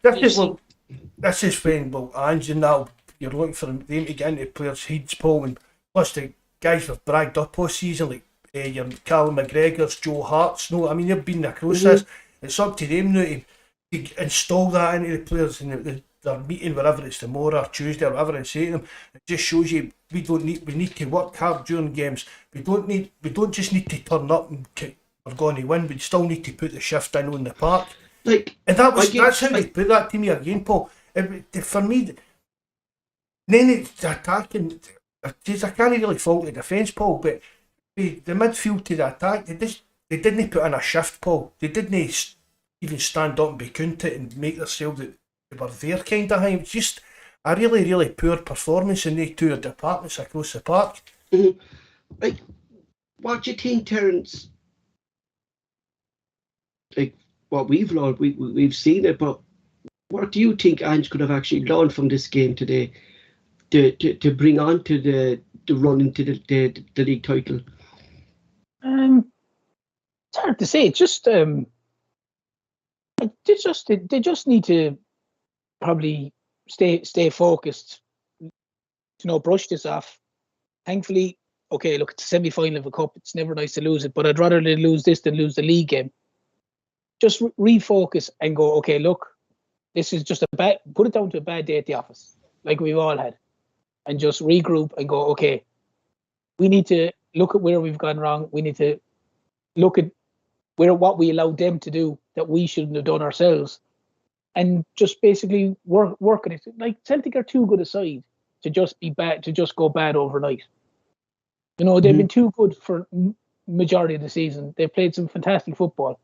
This is when, Ange and that, you're looking for them to get into players' heads, Paul, and plus the guys we've bragged up all season, like your Callum McGregor's, Joe Hart's. No, I mean, they've been across this. It's up to them now to install that into the players in their meeting, wherever it's tomorrow or Tuesday or whatever, and say to them, it just shows you we need to work hard during games. We don't just need to turn up and we're going to win. We still need to put the shift in on the park. And that's how they put that to me again, Paul. For me, then it's attacking. I can't really fault the defence, Paul, but the midfield to the attack, they didn't put in a shift, Paul. They didn't even stand up and be counted and make themselves that they were there kind of thing. It was just a really, really poor performance in the two departments across the park. Mm-hmm. Like, what do you think, Terence? Like, what we've learned, we've seen it, but what do you think Ange could have actually learned from this game today to bring on to the run into the league title? It's hard to say. It's just they just need to probably stay focused. Brush this off. Thankfully, okay, look, it's a semi-final of a cup. It's never nice to lose it, but I'd rather they lose this than lose the league game. Just refocus and go, okay, look, this is just put it down to a bad day at the office, like we've all had, and just regroup and go, okay, we need to look at where we've gone wrong. We need to look at what we allowed them to do that we shouldn't have done ourselves, and just basically work on it. Like, Celtic are too good a side to just be bad, to just go bad overnight. They've been too good for majority of the season. They've played some fantastic football.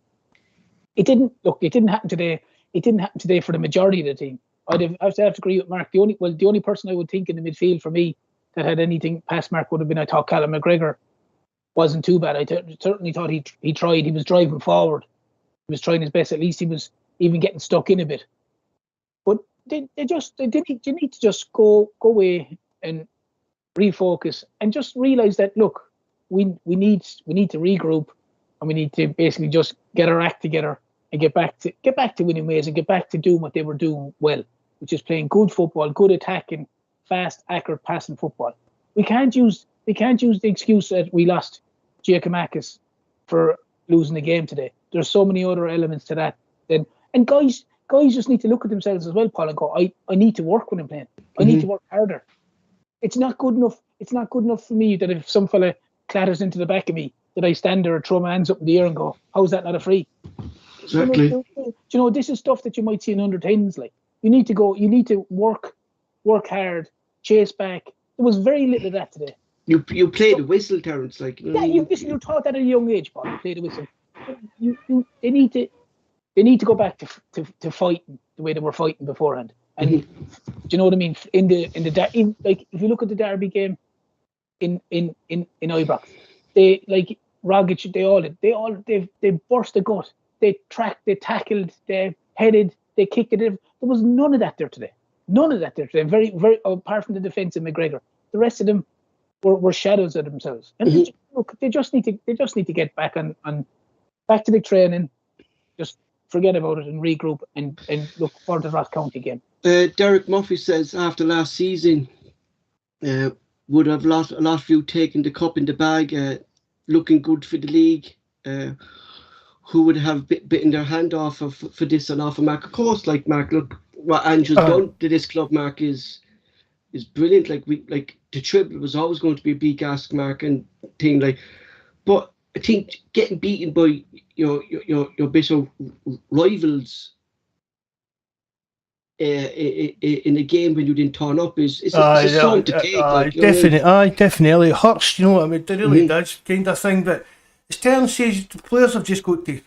It didn't happen today. It didn't happen today for the majority of the team. I'd have to agree with Mark. The only person I would think in the midfield for me that had anything past Mark would have been, I thought, Callum McGregor wasn't too bad. I certainly thought he tried. He was driving forward. He was trying his best. At least he was even getting stuck in a bit. But you need to just go away and refocus and just realise that, look, we need to regroup, and we need to basically just get our act together and get back to winning ways and get back to doing what they were doing well, which is playing good football, good attacking, fast, accurate passing football. We can't use the excuse that we lost Giacomakis for losing the game today. There's so many other elements to that. And guys just need to look at themselves as well, Paul, and go, I need to work when I'm playing. I need to work harder. It's not good enough. It's not good enough for me that if some fella clatters into the back of me, that I stand there and throw my hands up in the air and go, how's that not a free? Exactly. This is stuff that you might see in under 10s. Like, you need to work hard, chase back. There was very little of that today. You play the whistle, Terence. Like, you taught that at a young age, Paul. You play the whistle. They need to go back to fighting the way they were fighting beforehand. And do you know what I mean? If you look at the Derby game, in Ibrox. They like Rogic. They burst the gut. They tracked. They tackled. They headed. They kicked it. There was none of that there today. None of that there today. Very, very. Apart from the defence of McGregor, the rest of them were shadows of themselves. And look, they just need to get back on back to the training. Just forget about it and regroup and look for the Ross County game. Derek Murphy says after last season, would have a lot of you taking the cup in the bag, looking good for the league. Who would have bitten their hand off for this and off of Mark? Of course, like Mark, look what Andrew's done to this club. Mark is brilliant. Like the triple was always going to be a big ask, Mark, and thing like. But I think getting beaten by your bit of rivals in a game when you didn't turn up is something to take. Definitely it hurts. You know what I mean? It really does, kind of thing. But as Terence says, the players have just got to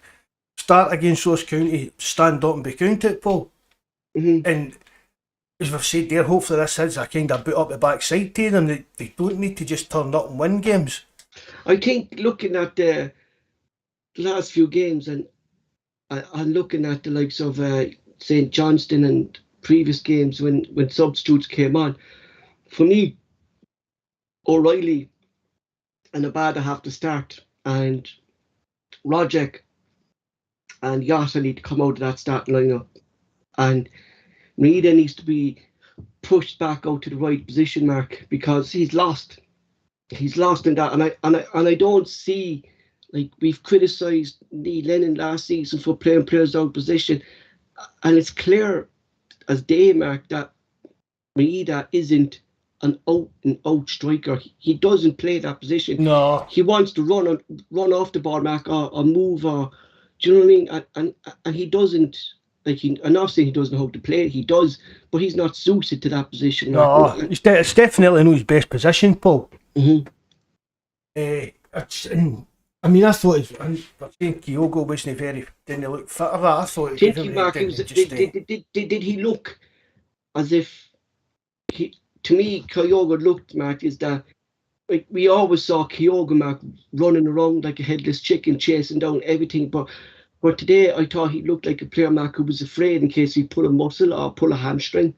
start against Ross County, stand up and be counted, Paul. And as we've said there, hopefully this is a kind of boot up the backside to them. They don't need to just turn up and win games. I think looking at the last few games and looking at the likes of St. Johnston and previous games when substitutes came on, for me, O'Reilly and Abada have to start, and Roderick and Yotta need to come out of that starting lineup, and Maida needs to be pushed back out to the right position, Mark, because he's lost in that, and I don't see, like, we've criticised Neil Lennon last season for playing players out of position, and it's clear as day, Mark, that Maida isn't an out striker. He doesn't play that position. No, he wants to run off the ball, Mark, or move, or do you know what I mean? And he doesn't. Like, I'm not saying he doesn't know how to play. He does, but he's not suited to that position. No, it's definitely not his best position, Paul. I mean, I thought Kyogo didn't look fit of that. I thought. Did he look as if to me, Kyogo looked, Mark, is that, like, we always saw Kyogo, Mark, running around like a headless chicken, chasing down everything. But today, I thought he looked like a player, Mark, who was afraid in case he pull a muscle or pull a hamstring.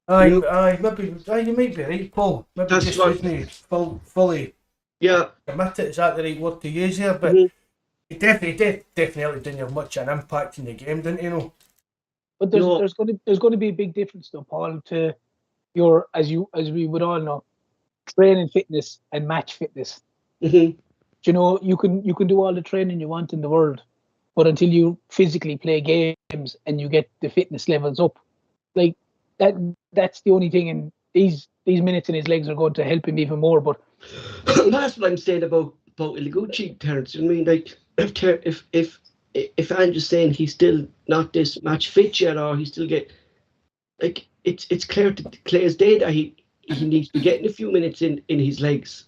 Maybe you might be right, Paul. Maybe that's just wasn't fully. Yeah. Committed, is that the right word to use here? But he definitely didn't have much an impact in the game, didn't he? No. But there's going to be a big difference, though, Paul, to your, as we would all know, training fitness and match fitness. You know, you can do all the training you want in the world, but until you physically play games and you get the fitness levels up, like that's the only thing. And these minutes in his legs are going to help him even more. But that's what I'm saying about Iliguchi, Terence. I mean, like, if Andrew's saying he's still not this match fit yet, or he still get, like, it's clear as day that he needs to be getting a few minutes in his legs.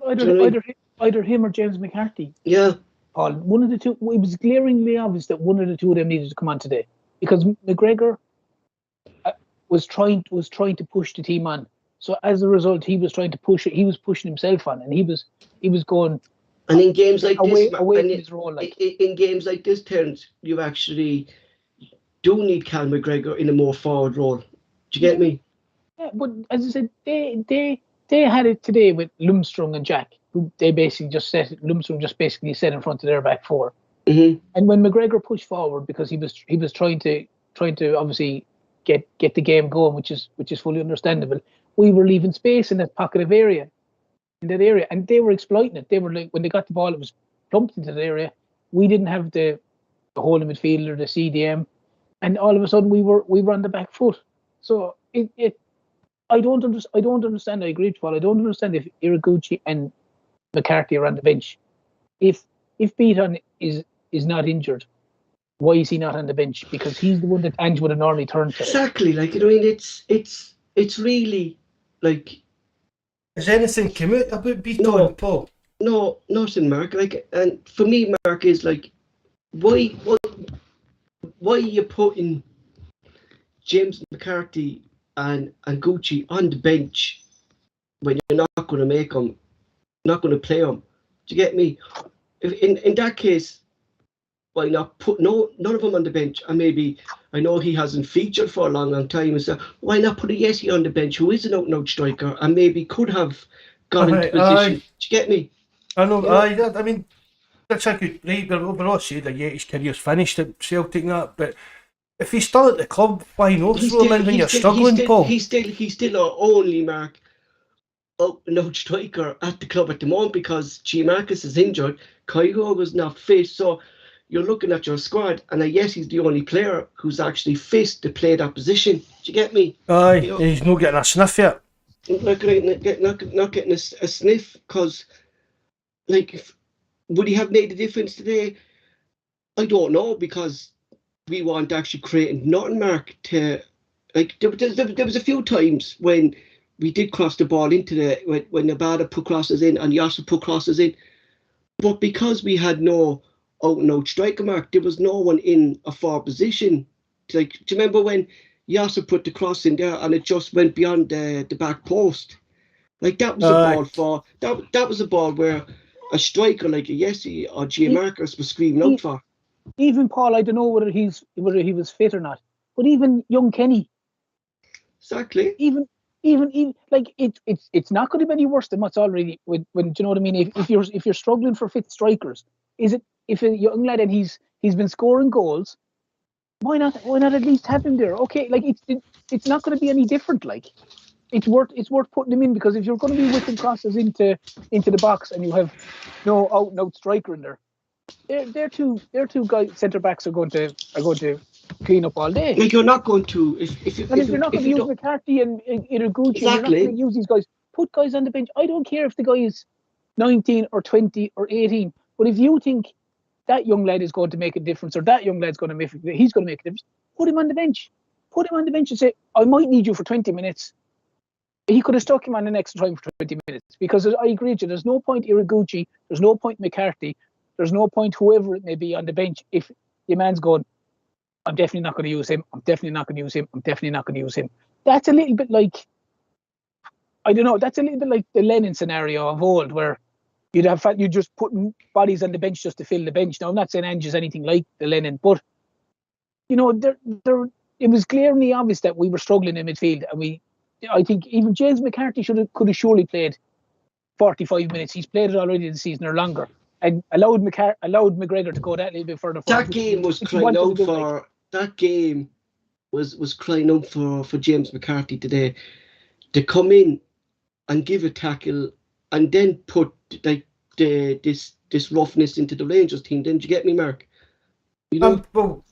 Either him or James McCarthy. Yeah. Paul, one of the two. It was glaringly obvious that one of the two of them needed to come on today, because McGregor was trying to push the team on. So as a result, he was trying to push it. He was pushing himself on, and he was going. And in games like away this, from his role, like. In games like this, Terence, you actually do need Cal McGregor in a more forward role. Do you get me? Yeah, but as I said, they had it today with Lundstrom and Jack, who they basically just set. Lundstrom just basically set in front of their back four. And when McGregor pushed forward, because he was trying to obviously get the game going, which is fully understandable. We were leaving space in that pocket of area, and they were exploiting it. They were like, when they got the ball, it was plumped into the area. We didn't have the holding midfielder, the CDM, and all of a sudden we were on the back foot. So I don't understand. I agree with Paul. I don't understand if Iraguchi and McCarthy are on the bench. If Beaton is not injured, why is he not on the bench? Because he's the one that Ange would have normally turned to. Exactly. Like, I mean, it's really, like. Has anything come out about Beaton, Paul? No, nothing, Mark. Like, and for me, Mark, is like, why are you putting James McCarthy and Gucci on the bench when you're not going to make him, not going to play him. Do you get me? If in that case, why not put none of them on the bench? And maybe, I know he hasn't featured for a long time, so why not put a Yesi on the bench who is an out-and-out striker and maybe could have got into position? Do you get me? I know, I mean, that's a good, right, we're all saying that his career's finished at Celtic and that, but if he's still at the club, why not throw him in when you're struggling, Paul? He's still our only Mark out-and-out striker at the club at the moment, because G. Marcus is injured, Kaigo was not fit, so you're looking at your squad, and yes, he's the only player who's actually fit to play that position. Do you get me? Aye, he's not getting a sniff yet. Not getting a sniff, because, like, would he have made a difference today? I don't know, because we weren't actually creating nothing, Mark. There was a few times when we did cross the ball into when Nevada put crosses in and Yasser put crosses in, but because we had no out-and-out striker, Mark, there was no one in a forward position. Like, do you remember when Yasser put the cross in there and it just went beyond the back post? Like, that was a ball that was a ball where a striker like a Yesi or G. Marcus was screaming out for. Even Paul, I don't know whether he was fit or not, but even young Kenny. Exactly. Even like it's not going to be any worse than what's already when do you know what I mean? If you're struggling for fit strikers, is it? If a young lad and he's been scoring goals, why not at least have him there? Okay, like it's not going to be any different. Like it's worth putting him in, because if you're going to be whipping crosses into the box and you have no out-and-out striker in there, their two guys centre backs are going to clean up all day. Like, you're not going to if you're not going to use McCarthy and Iraguchi, you're not going to use these guys. Put guys on the bench. I don't care if the guy is 19 or 20 or 18, but if you think that young lad is going to make a difference, or that young lad's going to make a difference, put him on the bench. Put him on the bench and say, I might need you for 20 minutes. He could have stuck him on an extra time for 20 minutes, because I agree with you, there's no point Iraguchi, there's no point McCarthy, there's no point whoever it may be on the bench if your man's going, I'm definitely not going to use him, I'm definitely not going to use him, I'm definitely not going to use him. That's a little bit like, I don't know, that's a little bit like the Lennon scenario of old, where you'd just putting bodies on the bench just to fill the bench. Now, I'm not saying Ange is anything like the Lennon, but you know, it was glaringly obvious that we were struggling in midfield, and I think even James McCarthy could have surely played 45 minutes. He's played it already this season or longer, and allowed McGregor to go that little bit further. That game was crying out for. That game was crying out for James McCarthy today to come in and give a tackle, and then put like this roughness into the Rangers team. Didn't you get me, Mark? You know? Well,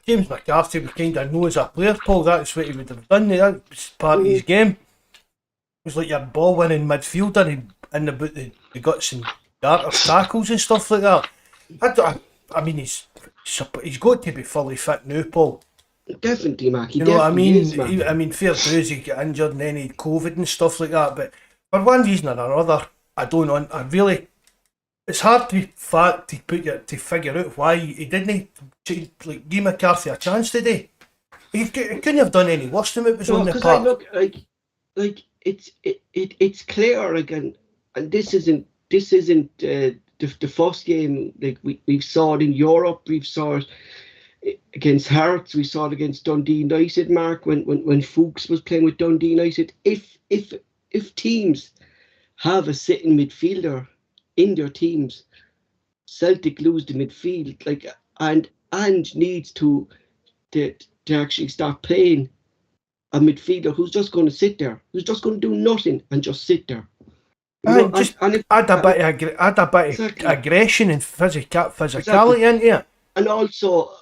James McCarthy was kind of known as a player, Paul. That's what he would have done. That was part of his game. It was like your ball-winning midfielder and about the guts and darter tackles and stuff like that. I mean, he's got to be fully fit now, Paul. Definitely, Mark. You know what I mean? I mean, fair dues, he got injured and then he had COVID and stuff like that. But for one reason or another, it's hard to figure out why he didn't give McCarthy a chance today. He couldn't have done any worse than it was on the park. Look, like it's clear again, and this isn't the first game. Like we've saw it in Europe, we've saw it against Hearts, we saw it against Dundee United, Mark, when Fuchs was playing with Dundee United. If teams have a sitting midfielder in their teams, Celtic lose the midfield, like, and needs to actually start playing a midfielder who's just going to sit there, who's just going to do nothing and just sit there. Add a bit of aggression and physicality into it. And also,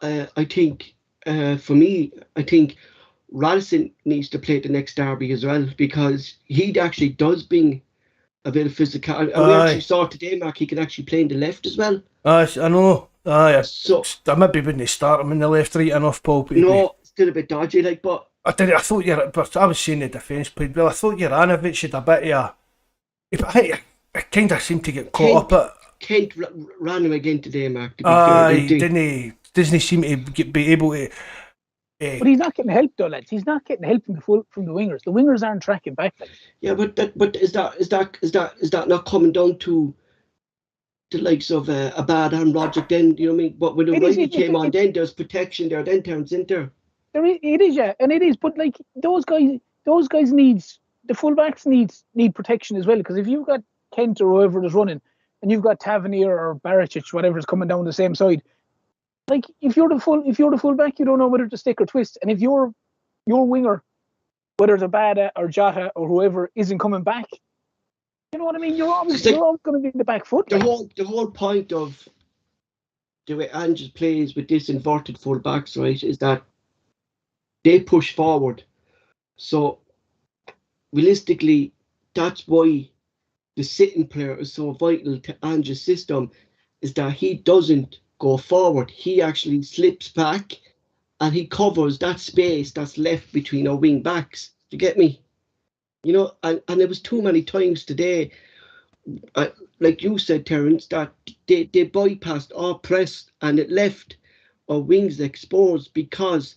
I think, for me, I think Radisson needs to play the next derby as well, because he actually does bring a bit of physical. And we actually saw today, Mark, he can actually play in the left as well. I know. So I maybe wouldn't start him in the left right enough, Paul. No, still a bit dodgy, like, but I was saying the defence played well. I thought Juranovic had a bit of I kind of seemed to get caught up at. Kent ran him again today, Mark. He doesn't seem to be able to But he's not getting help, though, lads. He's not getting help from the wingers. The wingers aren't tracking back. Like. Yeah, but is that not coming down to the likes of a bad hand logic then? You know what I mean? But when the Riley came on, then there's protection there. Then turns into it is, yeah, and it is. But like those guys needs the fullbacks need protection as well. Because if you've got Kent or whoever is running, and you've got Tavernier or Barisic, whatever is coming down the same side. Like if you're the fullback, you don't know whether to stick or twist. And if your winger, whether it's Abada or Jota or whoever, isn't coming back, you know what I mean? You're always going to be in the back foot. The whole point of the way Ange plays with this inverted fullbacks, right, is that they push forward. So realistically, that's why the sitting player is so vital to Ange's system, is that he doesn't go forward. He actually slips back and he covers that space that's left between our wing backs. Do you get me? You know, and there was too many times today, like you said, Terence, that they bypassed our press and it left our wings exposed because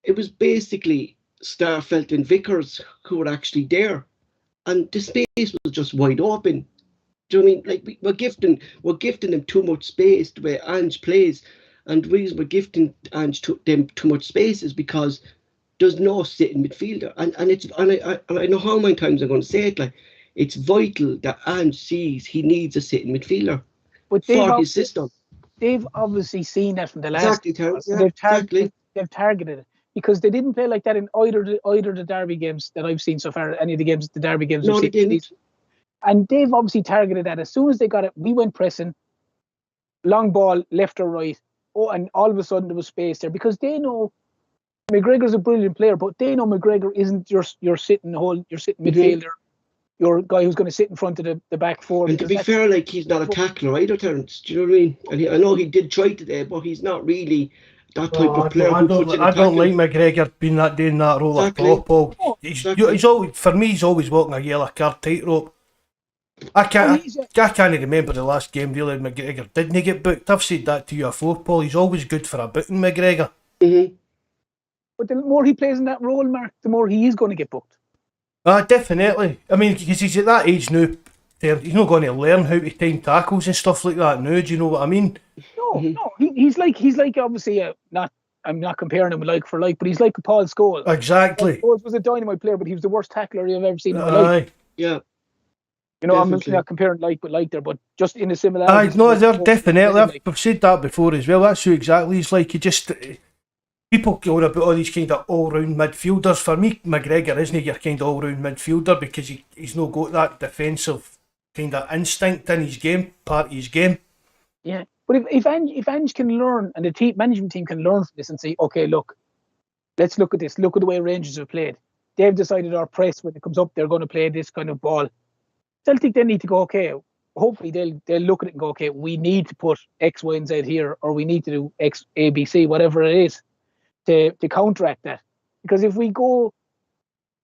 it was basically Starfelt and Vickers who were actually there. And the space was just wide open. Do you know what I mean? Like we're gifting them too much space the way Ange plays, and the reason we're gifting Ange them too much space is because there's no sitting midfielder, and I know how many times I'm going to say it. Like it's vital that Ange sees he needs a sitting midfielder for his system. They've obviously seen that from the last. Exactly. They've targeted it because they didn't play like that in either the Derby games that I've seen so far. Any of the Derby games? No, they didn't. And they've obviously targeted that. As soon as they got it, we went pressing, long ball, left or right. Oh, and all of a sudden there was space there because they know McGregor's a brilliant player, but they know McGregor isn't your sitting midfielder, your guy who's going to sit in front of the back four. And to be fair, like he's not a tackler either, Terence. Do you know what I mean? And I know he did try today, but he's not really that type of player. I don't like McGregor doing that role at all, Paul. He's always, for me, he's always walking a yellow card tightrope. I can't remember the last game really McGregor didn't get booked. I've said that to you before, Paul. He's always good for a booking, McGregor. Mm-hmm. But the more he plays in that role, Mark, the more he is going to get booked. Definitely. I mean, because he's at that age now, he's not going to learn how to time tackles and stuff like that now. Do you know what I mean? No. He's like obviously I'm not comparing him like for like, but he's like Paul Scholes. Exactly. Paul Scholes was a dynamite player, but he was the worst tackler I've ever seen in my life. Yeah. You know, definitely. I'm not comparing like with like there, but just in a similarity. No, they're definitely. I've said that before as well. That's who exactly he's like. He just people go on about all these kind of all-round midfielders. For me, McGregor isn't your kind of all-round midfielder because he's not got that defensive kind of instinct in his game, part of his game. Yeah, but if Ange can learn and the management team can learn from this and say, okay, look, let's look at this. Look at the way Rangers have played. They've decided our press when it comes up, they're going to play this kind of ball. Celtic then need to go, okay, hopefully they'll look at it and go, okay, we need to put X, Y, and Z here, or we need to do X, A, B, C, whatever it is, to counteract that. Because if we go,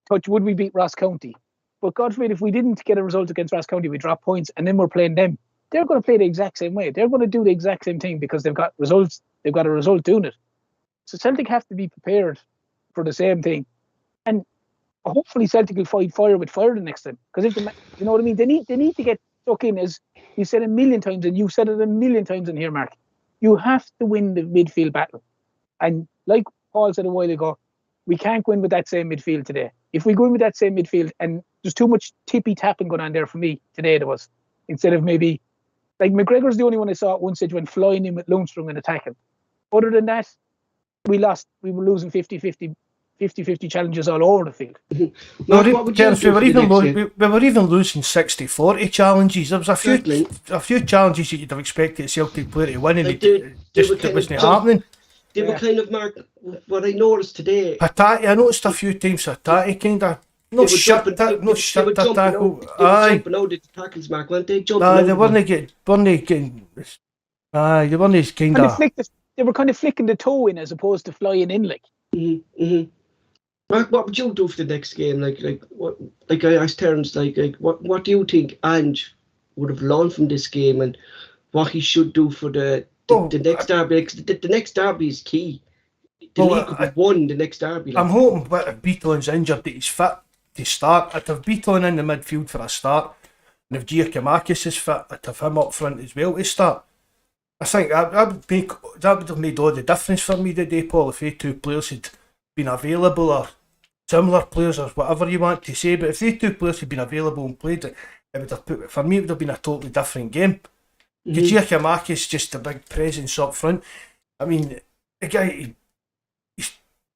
touch wood, we beat Ross County. But God forbid, if we didn't get a result against Ross County, we drop points, and then we're playing them. They're going to play the exact same way. They're going to do the exact same thing because they've got results. They've got a result doing it. So Celtic have to be prepared for the same thing. And hopefully Celtic will fight fire with fire the next time. Because you know what I mean? They need to get stuck in, as you said a million times, and you've said it a million times in here, Mark. You have to win the midfield battle. And like Paul said a while ago, we can't go in with that same midfield today. If we go in with that same midfield, and there's too much tippy-tapping going on there for me today, there was, instead of maybe, like McGregor's the only one I saw at one stage when flying in with Lundstrom and attacking. Other than that, we were losing 50-50 challenges all over the field. We were even losing 60-40 challenges. There was a few challenges that you'd have expected Celtic player to win, and it wasn't happening. They were kind of, Mark, what I noticed today. I noticed a few times Hattati kind of shut that tackle. Aye, jumping out of the tackles, Mark, weren't they? They weren't getting. Aye, they weren't kind of. They were kind of flicking the toe in as opposed to flying in, like. Mm-hmm. Mark, what would you do for the next game? Like I asked Terence, what do you think Ange would have learned from this game, and what he should do for the next derby? Because the next derby is key. the league could be won the next derby. I'm hoping that if Beaton's injured that he's fit to start. I'd have Beaton in the midfield for a start, and if Giacomakis is fit, I'd have him up front as well to start. I think that would have made all the difference for me today, Paul, if they two players had been available, or similar players, or whatever you want to say. But if they two players had been available and played it, would have for me it would have been a totally different game. Giacomakis just a big presence up front. I mean, the guy,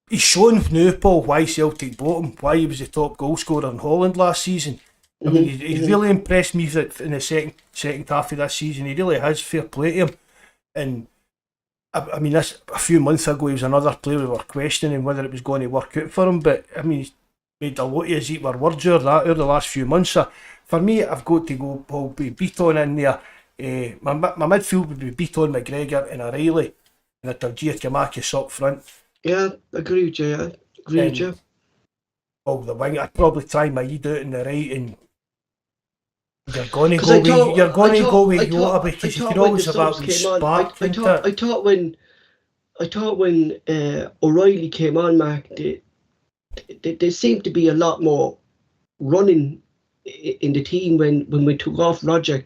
he's shown now, Paul, why Celtic bought him, why he was the top goal scorer in Holland last season. I mean, he's really impressed me in the second half of this season. He really has. Fair play to him. And I mean, this a few months ago, he was another player we were questioning whether it was going to work out for him. But I mean, he's made a lot of his eat our words over the last few months. So for me, I've got to go, Paul, with Beaton in there. My midfield would be Beaton, McGregor, and O'Reilly, and I'd have Giacomakis up front. Yeah, agree with you. Well, the wing, I'd probably try my out in the right, and you're going to go with Jota because you can always have that wee spark. I thought when O'Reilly came on, Mark, there seemed to be a lot more running in the team when we took off Roger.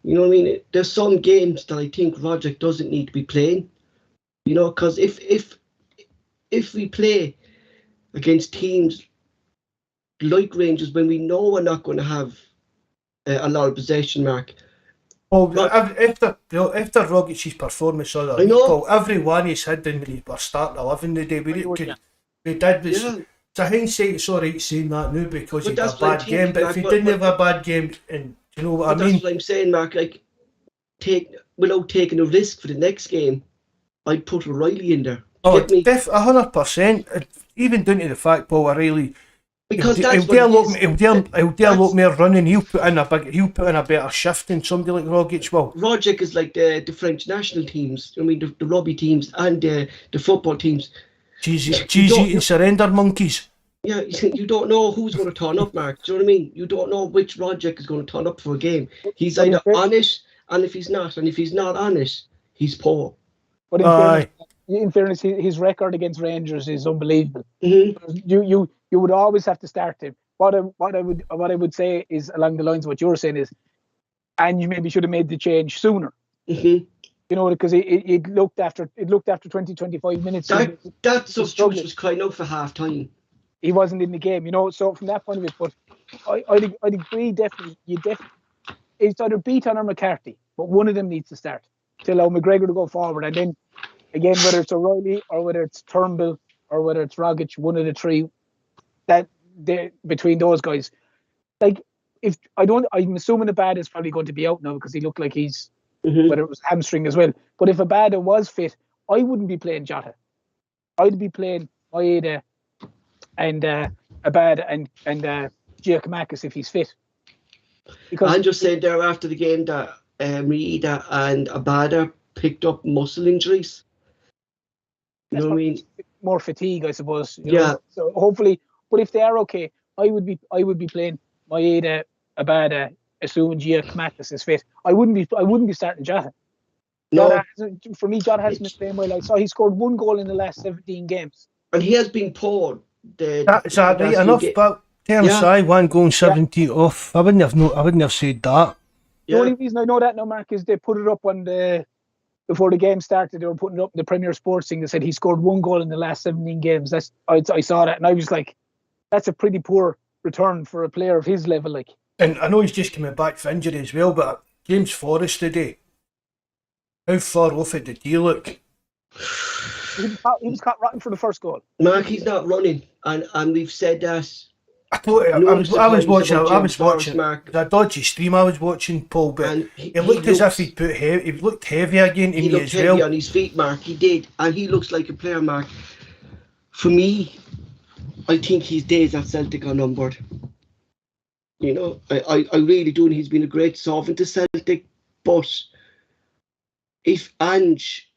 You know what I mean? There's some games that I think Roger doesn't need to be playing. You know, because if we play against teams like Rangers when we know we're not going to have a lot of possession, Mark. Well, after Rogic's performance the other week, Paul, every one he's had when he was starting 11 today, we did this. It's a hindsight, it's alright saying that now because he had a bad game, but if he didn't have a bad game, and you know what I mean? That's what I'm saying, Mark. Like, without taking a risk for the next game, I'd put O'Reilly in there. Oh, 100%. Even down to the fact, Paul, O'Reilly, because he'll do a lot more running. He'll put in a better shift than somebody like Rogic will. Rogic is like the French national teams. I mean, the rugby teams and the football teams. Cheese eating surrender monkeys. Yeah, you don't know who's going to turn up, Mark. Do you know what I mean? You don't know which Rogic is going to turn up for a game. He's either honest, and if he's not honest, he's poor. But in fairness, his record against Rangers is unbelievable. You would always have to start him. What I would say is along the lines of what you're saying is, and you maybe should have made the change sooner. You know, because it looked after 20-25 minutes. That substitution was crying out for half time. He wasn't in the game, you know. So from that point of view, but I'd agree definitely. It's either Beaton or McCarthy, but one of them needs to start to allow McGregor to go forward, and then again, whether it's O'Reilly or whether it's Turnbull or whether it's Rogic, one of the three, that between those guys, like I'm assuming Abada is probably going to be out now because he looked like he's whether it was hamstring as well. But if Abada was fit, I wouldn't be playing Jota. I'd be playing Maeda and Abada and Giacomakis if he's fit. Because I'm just saying there after the game that Maeda and Abada picked up muscle injuries. You know what I mean? More fatigue, I suppose. You yeah. know? So hopefully, but if they are okay, I would be playing Maeda, Abada, assuming Giacomakis is fit. I wouldn't be starting Jota. No. For me, Jota hasn't been playing well. I saw he scored 1 goal in the last 17 games. And he has been poor. That's right enough, but Termsai 1 goal and 17 off. I wouldn't have said that. The only reason I know that now, Mark, is they put it up before the game started. They were putting it up in the Premier Sports thing. They said he scored 1 goal in the last 17 games. I saw that and I was like, that's a pretty poor return for a player of his level. Like, and I know he's just coming back from injury as well. But James Forrest today, how far off it did he look? He was caught rotten for the first goal. Mark, he's not running, and we've said that. I was watching a dodgy stream. I was watching, Paul, but it looked as if he looked heavy again to me as well. He looked heavy on his feet, Mark. He did, and he looks like a player, Mark. For me, I think his days at Celtic are numbered. You know, I really do, and he's been a great servant to Celtic. But if Ange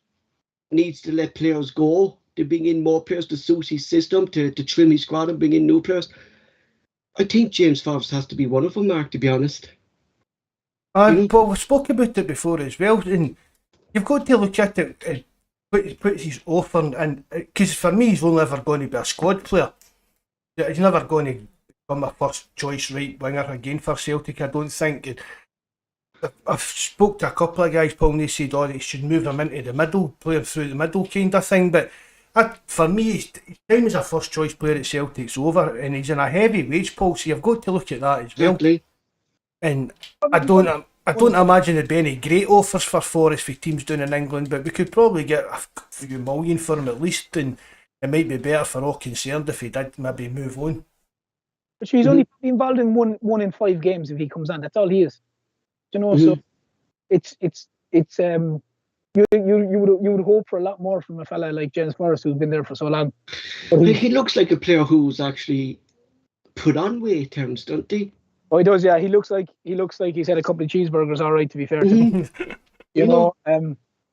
needs to let players go, to bring in more players to suit his system, to trim his squad and bring in new players, I think James Forrest has to be one of them, Mark, to be honest. But we spoke about it before as well, and you've got to look at it. puts his offer, and because for me he's only ever going to be a squad player. He's never going to become a first choice right winger again for Celtic, I don't think. And I've spoke to a couple of guys, Paul, and they said, oh, they should move him into the middle, play him through the middle kind of thing. But for me, his time as a first choice player at Celtic's over, and he's in a heavy wage, Paul, so you've got to look at that as well. Exactly. And I don't imagine there'd be any great offers for Forrest for teams down in England, but we could probably get a few million for him at least, and it might be better for all concerned if he did maybe move on. But he's only involved in one in 5 games if he comes on. That's all he is. You know, so it's you would hope for a lot more from a fella like James Forrest who's been there for so long. But he looks like a player who's actually put on weight, Terence, don't he? Oh, he does, yeah. He looks like he's had a couple of cheeseburgers, all right, to be fair to him. You know,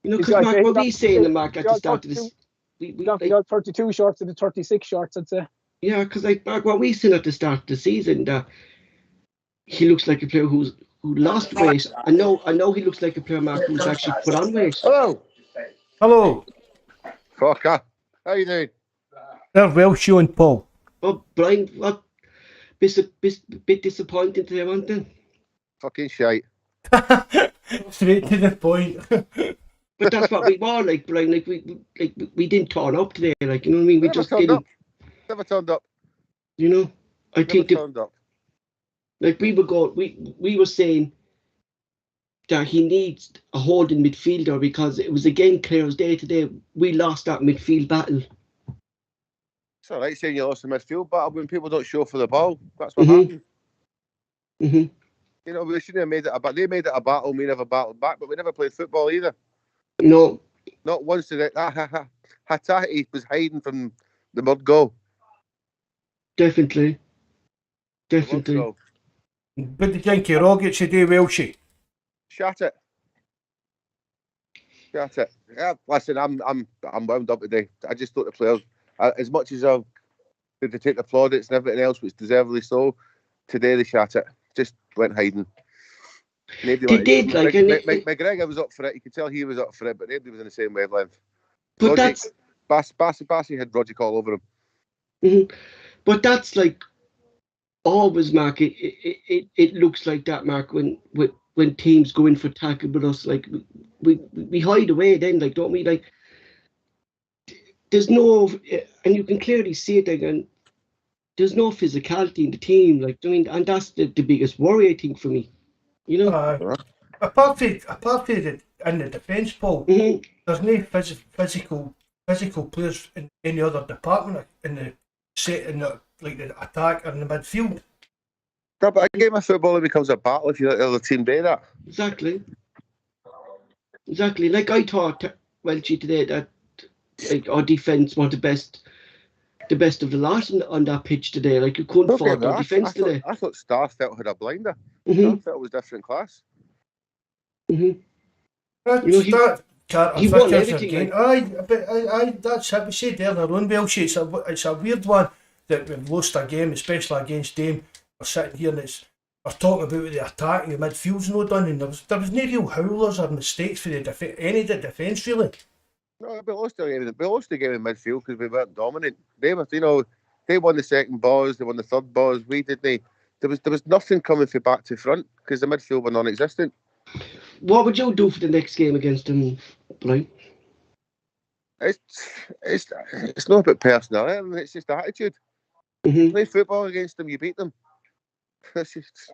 because Mark, what we saying, Mark, at the start of this, we got 32 shorts and the 36 shorts, I'd say. Yeah, because like Mark, what we saying at the start of the season, that he looks like a player who lost weight. I know he looks like a player, Mark, who's actually put on weight. Hello. Fucker. How you doing? They're well shown, Paul. Oh, Brian, what? Bit disappointing today, weren't they? Fucking shite. Straight to the point. But that's what we were like, Brian. Like we didn't turn up today. Like, you know what I mean? We Never just turned didn't. up. Never turned up. You know, I think Never turned up. like we were saying that he needs a holding midfielder because it was again Clare's day today. We lost that midfield battle. It's all right saying you lost the midfield battle when people don't show for the ball. That's what happened. You know, we shouldn't have made it a they made it a battle. We never battled back, but we never played football either. No, not once did it. Hatati was hiding from the mud goal. Definitely. But the Yankee Rockets today, Welshie. Shut it. Yeah, listen, I'm wound up today. I just thought the players, as much as I've to take the plaudits and everything else, which deservedly so, today they shut it. Just went hiding. They did, like McGregor was up for it. You could tell he was up for it, but nobody was in the same wavelength. But Bassey had Rogic all over him. But that's like always, Mark. It looks like that, Mark. When teams go in for tackle with us, like we hide away then, like, don't we? Like there's no, and you can clearly see it again. There's no physicality in the team, like, I mean, and that's the biggest worry, I think, for me. You know, apart from it in the defence, Paul, there's no physical players in any other department in the set in the attack or in the midfield. No, but a game of football becomes a battle if you let the other team do that. Exactly. Like I thought, Welchie, today that like our defence were the best of the lot on that pitch today. Like, you couldn't fault our defence today. I thought Starfelt had a blinder. Starfelt was different class. You know, he won everything. Aye, that's it. We said earlier on, Welshie, it's a weird one that we've lost a game, especially against them. We're sitting here and we're talking about the attack and the midfield's not done, and there was no real howlers or mistakes for any of the defence, really. No, we lost the game in midfield because we weren't dominant. They were, they won the second Bawz, they won the third Bawz. We didn't. There was nothing coming from back to front because the midfield were non-existent. What would you do for the next game against them, Brian? It's not about personality. It's just attitude. Play football against them, you beat them. It's just,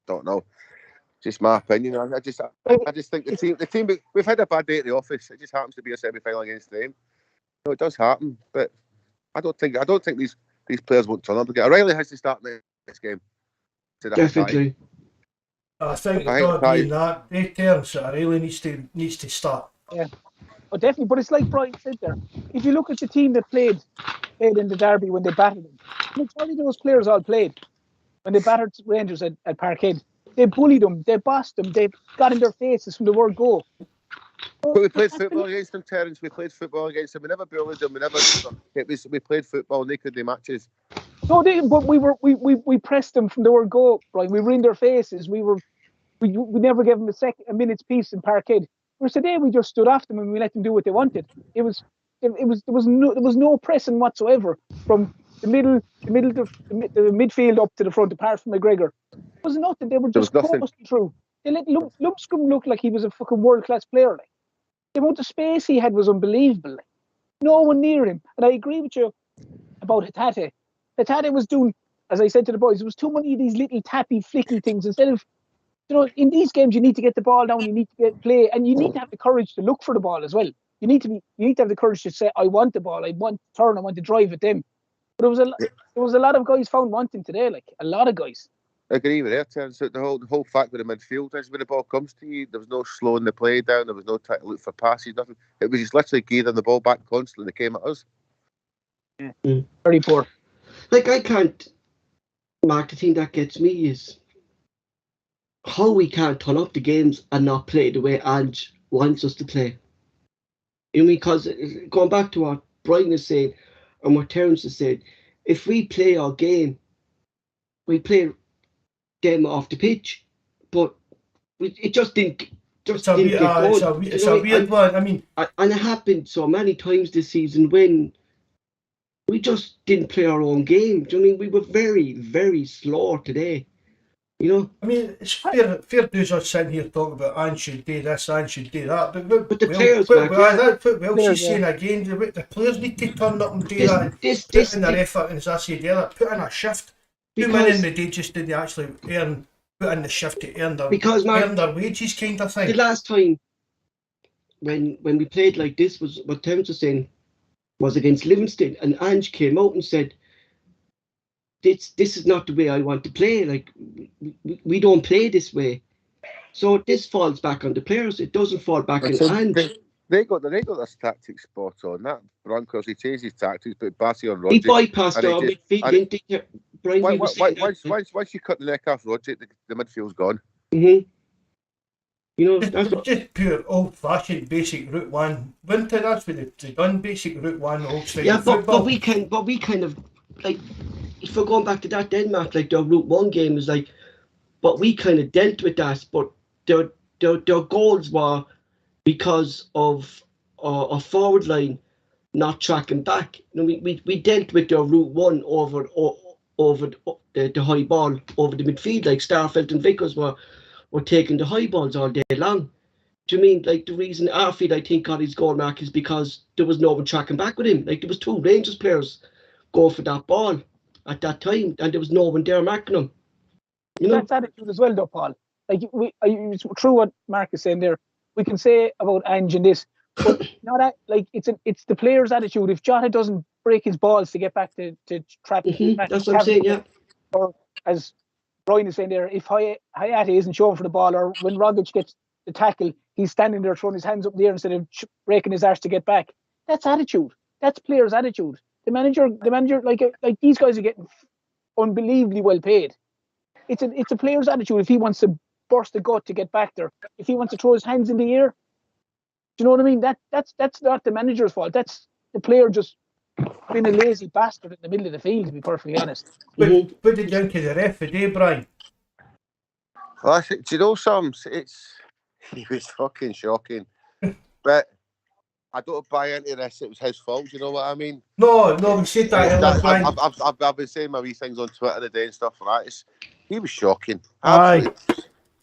don't know. Just my opinion. I just think the team we've had a bad day at the office. It just happens to be a semi-final against them. So it does happen, but I don't think these players won't turn up again. O'Reilly has to start next game. Definitely. I think it's got to be that. They terms that O'Reilly needs to start. Yeah. Oh, definitely. But it's like Brian said there. If you look at the team that played in the derby when they battered them, majority of those players all played when they battered Rangers at Parkhead. They bullied them, they bossed them, they got in their faces from the word go. But we played football against them, Terence. We played football against them. We never bullied them. We played football. They could do matches. No, but we pressed them from the word go, right? We were in their faces. We never gave them a minute's peace in Parkhead. Whereas today we just stood after them and we let them do what they wanted. There was no pressing whatsoever from the midfield up to the front, apart from McGregor. There was nothing. They were just coasting through. They let Lundstrom look like he was a fucking world-class player. Like. The amount of space he had was unbelievable. Like. No one near him. And I agree with you about Hatate. Hatate was doing, as I said to the boys, there was too many of these little tappy, flicky things. Instead of, in these games, you need to get the ball down, you need to play, and you need to have the courage to look for the ball as well. You need to have the courage to say, I want the ball, I want to turn, I want to drive at them. But there was a lot of guys found wanting today, like a lot of guys. I agree with that. Turns out the whole fact with the midfield is when the ball comes to you, there was no slowing the play down, there was no trying to look for passes, nothing. It was just literally gearing the ball back constantly and they came at us. Yeah. Very poor. Like, I can't, Mark, the thing that gets me is how we can't turn up the games and not play the way Ange wants us to play. You know, because going back to what Brian is saying and what Terence is saying, if we play our game, we play them off the pitch, but it just didn't. It's a weird one. I mean, and it happened so many times this season when we just didn't play our own game. Do you know what I mean? We were very, very slow today. You know. I mean, it's fair dues us sitting here talking about Ange should do this, Ange should do that, but the players. She's saying again, the players need to turn up and do that. Put in their effort, and as I said earlier, put in a shift. 2 men in the day just didn't actually put in the shift to earn their wages, kind of thing. The last time when we played like this was what Terence was saying was against Livingston, and Ange came out and said, "This is not the way I want to play. Like we don't play this way." So this falls back on the players. It doesn't fall back on Ange. They got their tactics spot on. That Broncos, he changed his tactics, but Bassi on Rodgers. He bypassed our midfield, didn't he? Once you cut the neck off Rodgers, the midfield's gone. Mm-hmm. You know, just pure old-fashioned basic Route 1. Winter, that's what they done. Basic Route 1 old-style football. But we kind of like, if we're going back to that Denmark, like the Route 1 game is like, but we kind of dealt with that. But their goals were because of a forward line not tracking back. You know, we dealt with their Route 1 over the high ball over the midfield, like Starfelt and Vickers were taking the high balls all day long. Do you mean like the reason Arfield, I think, got his goal, Mark, is because there was no one tracking back with him. Like there was 2 Rangers players going for that ball at that time, and there was no one there marking him. You know? That's attitude as well, though, Paul. Like it's true what Mark is saying there. We can say about Ange and this, but that like it's the player's attitude. If Jota doesn't break his balls to get back to trap, that's what I'm saying. Yeah. Or as Brian is saying there, if Hayate isn't showing for the ball, or when Rogic gets the tackle, he's standing there throwing his hands up there instead of breaking his arse to get back. That's attitude. That's player's attitude. The manager, like these guys are getting unbelievably well paid. It's a player's attitude. If he wants to burst the gut to get back there, if he wants to throw his hands in the air, do you know what I mean? That's not the manager's fault. That's the player just being a lazy bastard in the middle of the field, to be perfectly honest. What did you think of the ref today, Brian? Well, I think, do you know something? He was fucking shocking. But I don't buy into this. It was his fault. Do you know what I mean? No, we said that. I've been saying my wee things on Twitter today and stuff like that. He was shocking. Aye.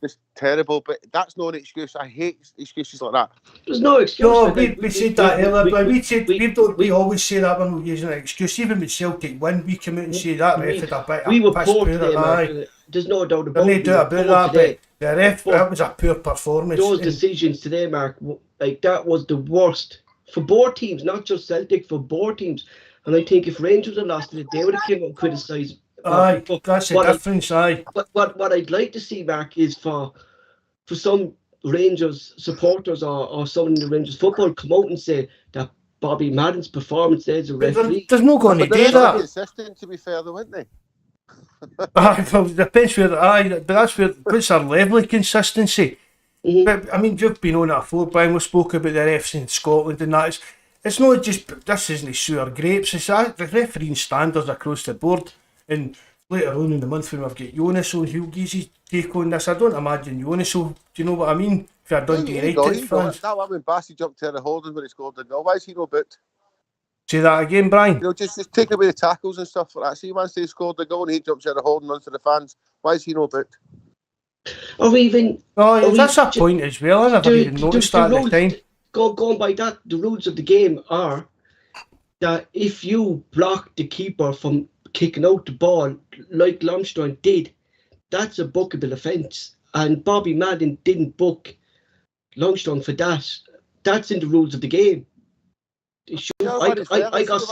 Just terrible, but that's not an excuse. I hate excuses like that. There's no excuse. No, we said that earlier, but we always say that when we're using an excuse. Even with Celtic win, we come out and say that ref had a bit. We were poor today, there's no doubt about it. There's no doubt about that, but the ref, that was a poor performance. Those decisions today, Mark, like that was the worst for both teams, not just Celtic, for both teams. And I think if Rangers had lost it, they would have came out and criticised. Aye, that's the difference, aye. But what I'd like to see, Mark, is for some Rangers supporters or someone in the Rangers football come out and say that Bobby Madden's performance there as a referee. There's no going to do that. Consistent, to be fair, though, weren't they? Well, depends where. But that's what's our level of consistency. Mm-hmm. But I mean, you've been on it before, Brian. We spoke about the refs in Scotland and that. It's not just this isn't sour grapes. It's the refereeing standards across the board. And later on in the month when we've got Jonas on, he'll give his take on this. I don't imagine Jonas will, do you know what I mean? If you're Dundee United fans. That one when Bassey jumped to the holding when he scored the goal. Why is he no booked? Say that again, Brian. You know, just take away the tackles and stuff like that. See, once they scored the goal and he jumps out the holding onto the fans, why is he no booked? Or even... that's a point as well. I never even noticed that at the time. Going by that, the rules of the game are that if you block the keeper from kicking out the ball like Longstrong did, that's a bookable offence. And Bobby Madden didn't book Longstrong for that. That's in the rules of the game. I got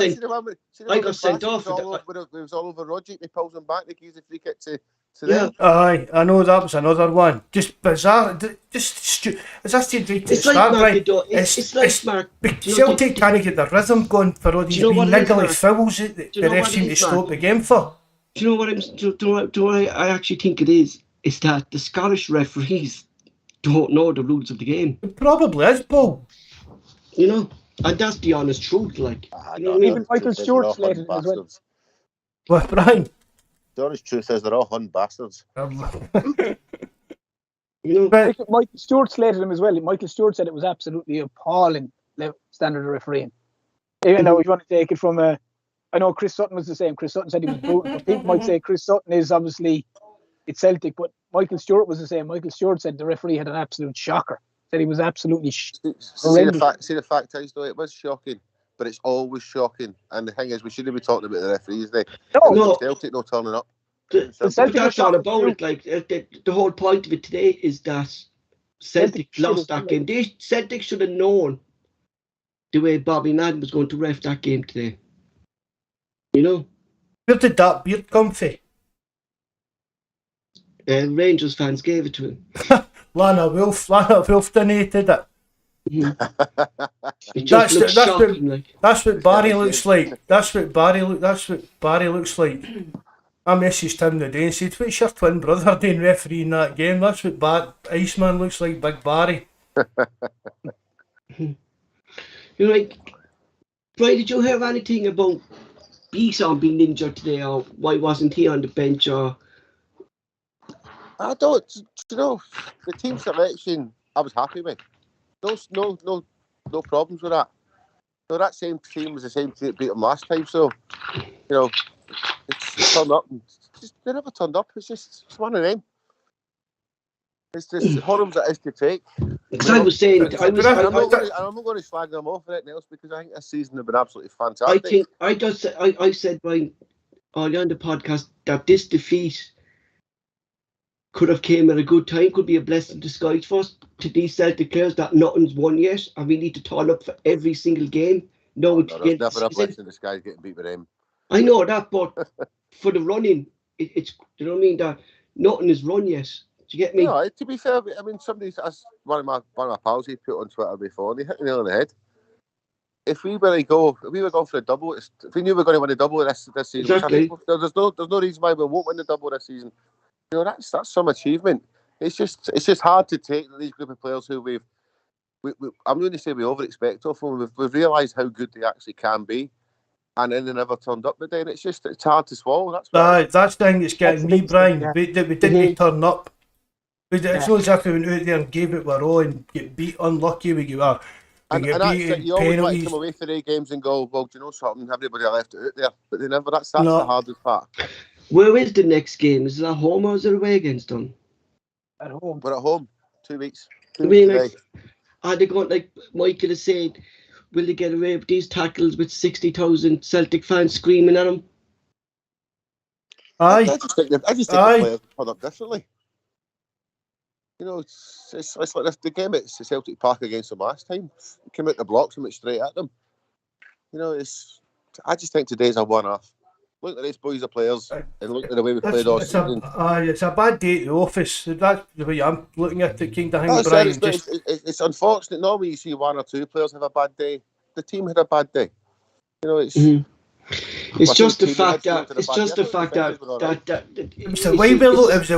sent off. It was all over Roger. He pulls him back. He gives a free kick to them. Aye, I know that was another one. Just bizarre. Just stupid. Is that the right to start, right? It's like Mark. Celtic trying to get the rhythm going for all these wee niggly fouls that the ref seem to stop the game for. Do you know what I actually think it is? Is that the Scottish referees don't know the rules of the game. It probably is, Paul. You know, and that's the honest truth. Like, you know what I mean? Even Michael Stewart slated as well. What, Brian? The honest truth is they're all hun bastards. You know, Michael Stewart slated him as well. Michael Stewart said it was absolutely appalling standard of refereeing. Even though if you want to take it from I know Chris Sutton was the same. Chris Sutton said he was brutal. People might say Chris Sutton is obviously it's Celtic, but Michael Stewart was the same. Michael Stewart said the referee had an absolute shocker. Said he was absolutely horrendous. See the fact is though, it was shocking, but it's always shocking. And the thing is, we shouldn't be talking about the referees. No. Celtic no turning up. That's all about it. Like the whole point of it today is that Celtic lost that game. Celtic should have known the way Bobby Madden was going to ref that game today. You know? Where did that beard come from? Rangers fans gave it to him. Lana Wolf donated it. That's what Barry looks like. That's what Barry looks like. I messaged him today and said, "What's your twin brother doing refereeing that game?" That's what Iceman looks like, Big Barry. You're like, Brian, did you hear anything about Bison being injured today, or why wasn't he on the bench, or? I don't. You know, the team selection I was happy with. No problems with that. So that same team was the same team that beat them last time. So, you know, it's turned up. They never turned up. It's one of them. It's just horribles that is to take. Because I was saying, I'm not going to slag them off or anything else because I think this season has been absolutely fantastic. I said, Brian, earlier on the podcast that this defeat could have came at a good time, could be a blessing in disguise for us. To these Celtic players that nothing's won yet, and we need to turn up for every single game. There's never a blessing in disguise getting beat with them. I know that, but for the running, it's you know what I mean. That nothing is run yet. Do you get me? No, to be fair, I mean, one of my pals he put on Twitter before, and he hit the nail on the head. If we were going for a double, if we knew we were going to win a double this season, exactly. There's no reason why we won't win the double this season. You know, that's some achievement. It's just hard to take these group of players who I'm going to say we over-expect of them. We've realised how good they actually can be, and then they never turned up. But then it's hard to swallow. That's the thing that's getting me, Brian. Yeah. We didn't turn up. It's not exactly when we went out there and gave it our all and get beat unlucky. We get beat you always want to come away for 8 games and go, well, do you know something? Everybody left it out there, but they never. That's the hardest part. Where is the next game? Is it at home or is it away against them? At home. We're at home. 2 weeks. I mean, are they going, like Michael has said, will they get away with these tackles with 60,000 Celtic fans screaming at them? Aye. I just think the players turn up differently. You know, it's like the game at Celtic Park against them last time. Came out the blocks and went straight at them. You know, I just think today's a one-off. Look at these boys are players and look at the way we played all season. It's a bad day at the office. That's the way I'm looking at it, King. Brian. It's unfortunate. Normally you see 1 or 2 players have a bad day. The team had a bad day. You know, it's... Mm-hmm. It's just the fact that it's the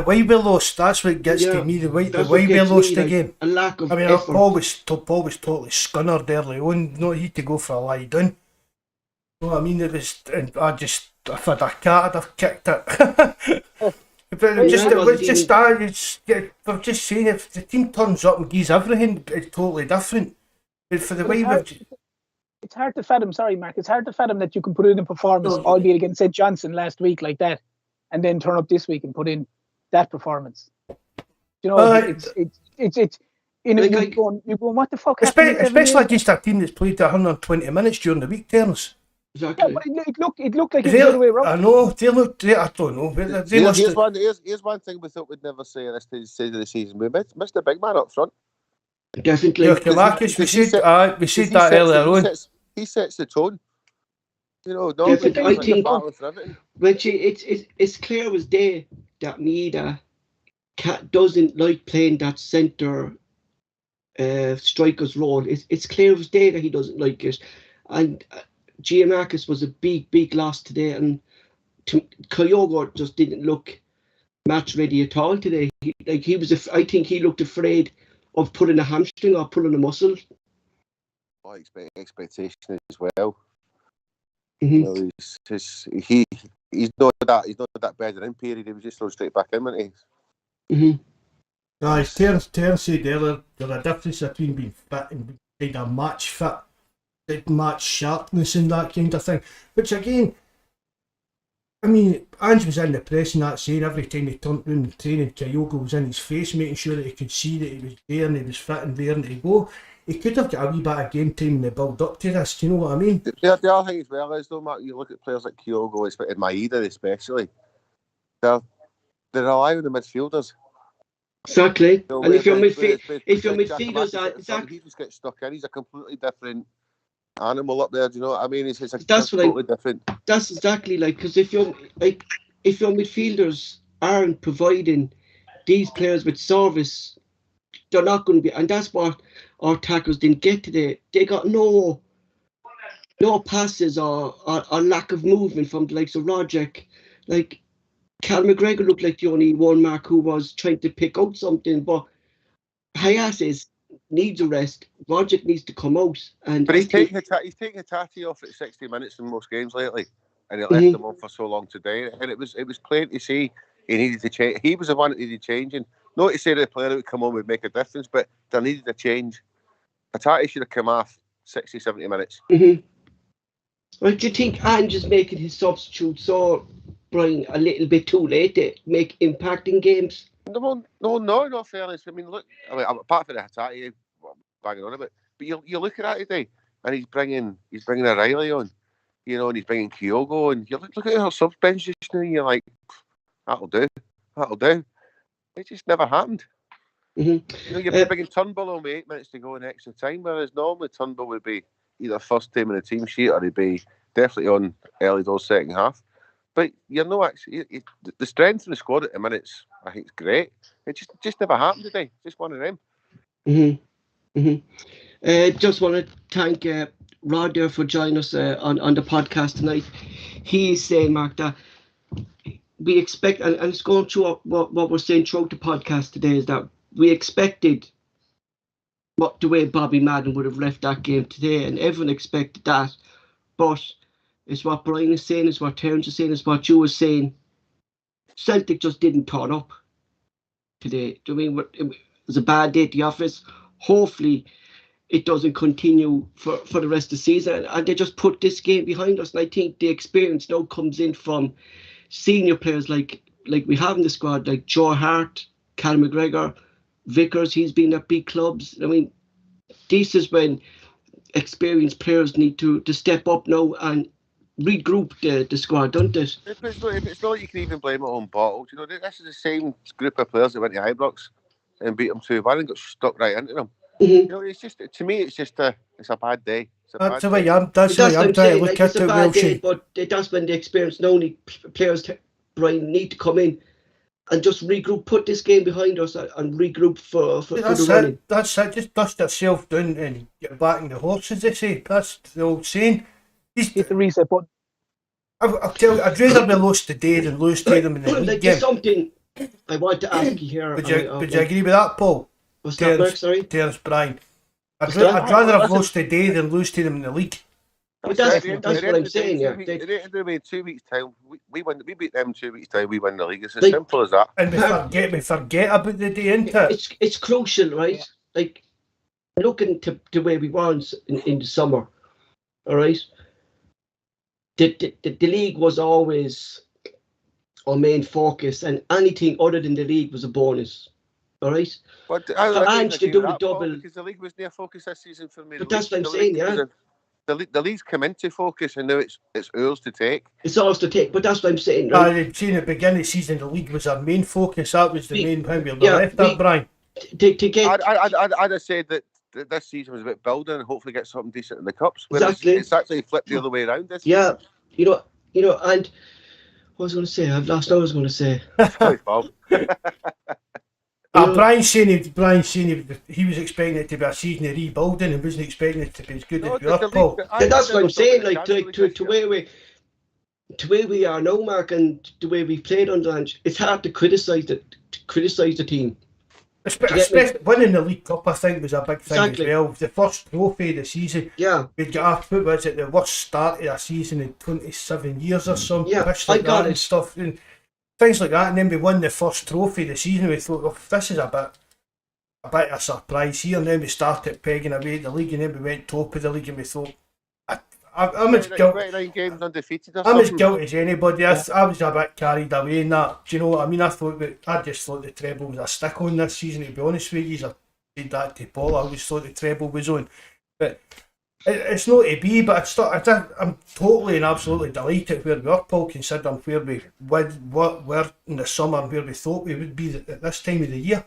way we lost. That's what gets to me. The way we lost the game. A lack of effort. Paul was totally scunnered early on. No, he had to go for a lie down. You know what I mean? It was, and if I'd a cat, I'd have kicked it. But we've just seen if the team turns up and gives everything, it's totally different. But for the way it's hard to fathom. Sorry, Mark. It's hard to fathom that you can put in a performance, albeit against St. Johnson last week like that, and then turn up this week and put in that performance. You know, it's you know, you're going, what the fuck? Especially against a team that's played 120 minutes during the week, Terence. Exactly. Yeah, but it looked like it was the other way around. I know, I don't know. Here's one thing we thought we'd never say at this stage of the season. We missed the big man up front. Definitely. Marcus, we said that earlier on. He sets the tone. You know, I think it's clear as day that Mida doesn't like playing that centre striker's role. It's clear as day that he doesn't like it. And Giamarcus was a big loss today, and Kyogo just didn't look match ready at all today. I think he looked afraid of pulling a hamstring or pulling a muscle. Expectation as well. Mm-hmm. You know, he's not that better in period. He was just thrown straight back in, wasn't he? Mm-hmm. Guys, Terence said earlier there's a difference between being fit and being kind of match fit, like match sharpness and that kind of thing. Which again, I mean, Ange was in the press and that saying every time he turned round the training, Kyogo was in his face, making sure that he could see that he was there and he was fit and raring to go. He could have got a wee bit of game time in the build up to this, do you know what I mean? The other thing as well is, though, Mark, you look at players like Kyogo and Maeda especially, they rely on the midfielders. Exactly. You know, and if your midfielders exactly, he just gets stuck in. He's a completely different animal up there. Do you know what I mean? It's totally different. That's exactly because if your midfielders aren't providing these players with service, they're not going to be, and that's what our tackles didn't get today. They got no passes or lack of movement from the likes of Roderick. Like Cal McGregor looked like the only one, Mark, who was trying to pick out something, but Hayasis needs a rest. Roderick needs to come out. But he's taking Hatate off at 60 minutes in most games lately, and he left him on for so long today. And it was plain to see he needed to change. He was the one that needed changing. Not to say that the player that would come on would make a difference, but there needed a change. Hatate should have come off 60, 70 minutes. Mm-hmm. Well, do you think Ange is making his substitute so, Brian, a little bit too late to make impact in games? No, not fairness. I mean, look, apart from the Hatate, banging on a bit, but you look at that today, and he's bringing O'Reilly on, you know, and he's bringing Kyogo, and you look at our subs bench just now, and you're like, that'll do. It just never happened. Mm-hmm. You know, you're bringing Turnbull on with 8 minutes to go in extra time, whereas normally Turnbull would be either first team in the team sheet or he'd be definitely on early doors second half. But you're no actually the strength in the squad at the minutes, I think, is great. It just never happened today. Just one of them. Just want to thank Rod there for joining us on the podcast tonight. He's saying, Mark, that we expect, and it's going through what we're saying throughout the podcast today, is that we expected the way Bobby Madden would have left that game today, and everyone expected that. But it's what Brian is saying, it's what Terence is saying, it's what you were saying. Celtic just didn't turn up today. Do you mean it was a bad day at the office? Hopefully it doesn't continue for the rest of the season, and they just put this game behind us. And I think the experience now comes in from senior players like we have in the squad, like Joe Hart, Cal McGregor, Vickers. He's been at big clubs. I mean, this is when experienced players need to step up now and regroup the squad, don't it? If it's not, you can even blame it on Bottles. You know, this is the same group of players that went to Ibrox and beat them 2-1 and got stuck right into them. You know, it's just, to me, it's a bad day. That's the way I'm trying to look at it, Wilshire. But that's when the experienced players, Brian, need to come in and just regroup, put this game behind us and regroup for the running. That's it. Just dust yourself down and get back in the horse, as they say. That's the old saying. Hit the reset button. I'll tell you, I'd rather be lost today than lose to them in the league game. There's something I want to ask you here. Would you agree with that, Paul? What's that, Mark? Sorry? Terence, Brian. I'd rather have lost today than lose to them in the league. But that's what I'm saying. Yeah, at the end of the day, in 2 weeks' time, we win. We beat them 2 weeks' time. We win the league. It's as Like, simple as that. And we forget about the day, isn't it? It's crucial, right? Like, looking to the way we were in the summer, all right? The league was always our main focus, and anything other than the league was a bonus, all right? But Ange to do the double, because the league was near focus this season for me. But that's what I'm saying, yeah. The league's come into focus, and now it's ours to take. It's ours to take, but that's what I'm saying, right? See, in the beginning of the season, the league was our main focus. That was the main thing we left that, Brian. To get... I'd have said that this season was about building and hopefully get something decent in the cups. Exactly. It's actually flipped the other way around this season. You know, and what was I going to say? I've lost what I was going to say. Sorry, Bob. Brian saying he was expecting it to be a season of rebuilding and wasn't expecting it to be as good as we are, Paul. That's what I'm saying. Like to where we are now, Mark, and the way we played under Ange, it's hard to criticise the team. Especially winning the League Cup, I think, was a big thing as well. The first trophy of the season. Yeah. We'd got the worst start of a season in 27 years or something. Yeah, I got it. And stuff. And things like that, and then we won the first trophy of the season. We thought, well, this is a bit of a surprise here, and then we started pegging away at the league, and then we went top of the league, and we thought, I'm as guilty. Games undefeated. I'm as guilty as anybody. I was a bit carried away in that. Do you know what I mean? I just thought the treble was a stick on this season. To be honest with you, I said that to Paul. I always thought the treble was on, but it's not to be. But I'm totally and absolutely delighted where we are, Paul, considering where we were in the summer and where we thought we would be at this time of the year.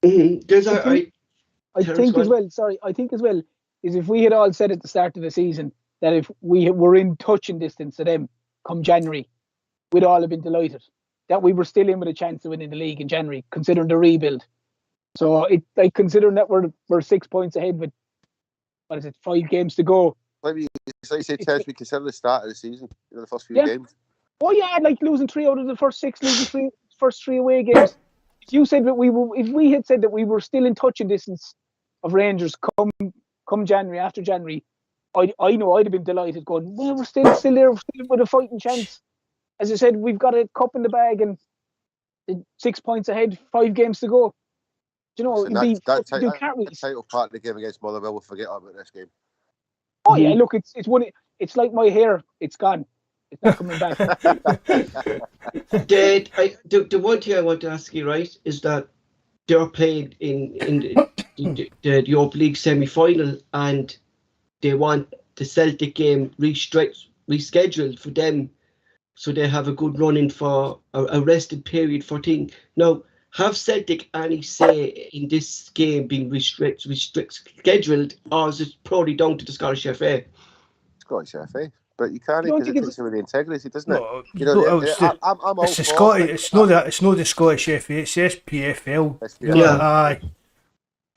Mm-hmm. I think as well is if we had all said at the start of the season that if we were in touching distance of them come January, we'd all have been delighted that we were still in with a chance of winning the league in January, considering the rebuild. So considering that we're 6 points ahead with 5 games to go. Maybe so you say, Ted, we consider the start of the season, the first few games. Oh yeah, like losing 3 out of the first 6, losing first 3 away games. If you said that if we had said that we were still in touching distance of Rangers come January, after January, I know I'd have been delighted going, well, we're still there, we're still with a fighting chance. As I said, we've got a cup in the bag and 6 points ahead, 5 games to go. Do you know, that title part of the game against Motherwell, we'll forget about this game. Oh yeah, look, it's like my hair, it's gone. It's not coming back. The one thing I want to ask you, right, is that they're playing in the Europa League semi-final, and they want the Celtic game rescheduled for them, so they have a good run-in for a rested period for things. Now, have Celtic any say in this game being scheduled, or is it probably down to the Scottish FA? Scottish FA, but you can't because it takes away the integrity, doesn't it? No, I'm all it's not the Scottish FA, it's SPFL. Yeah. Aye.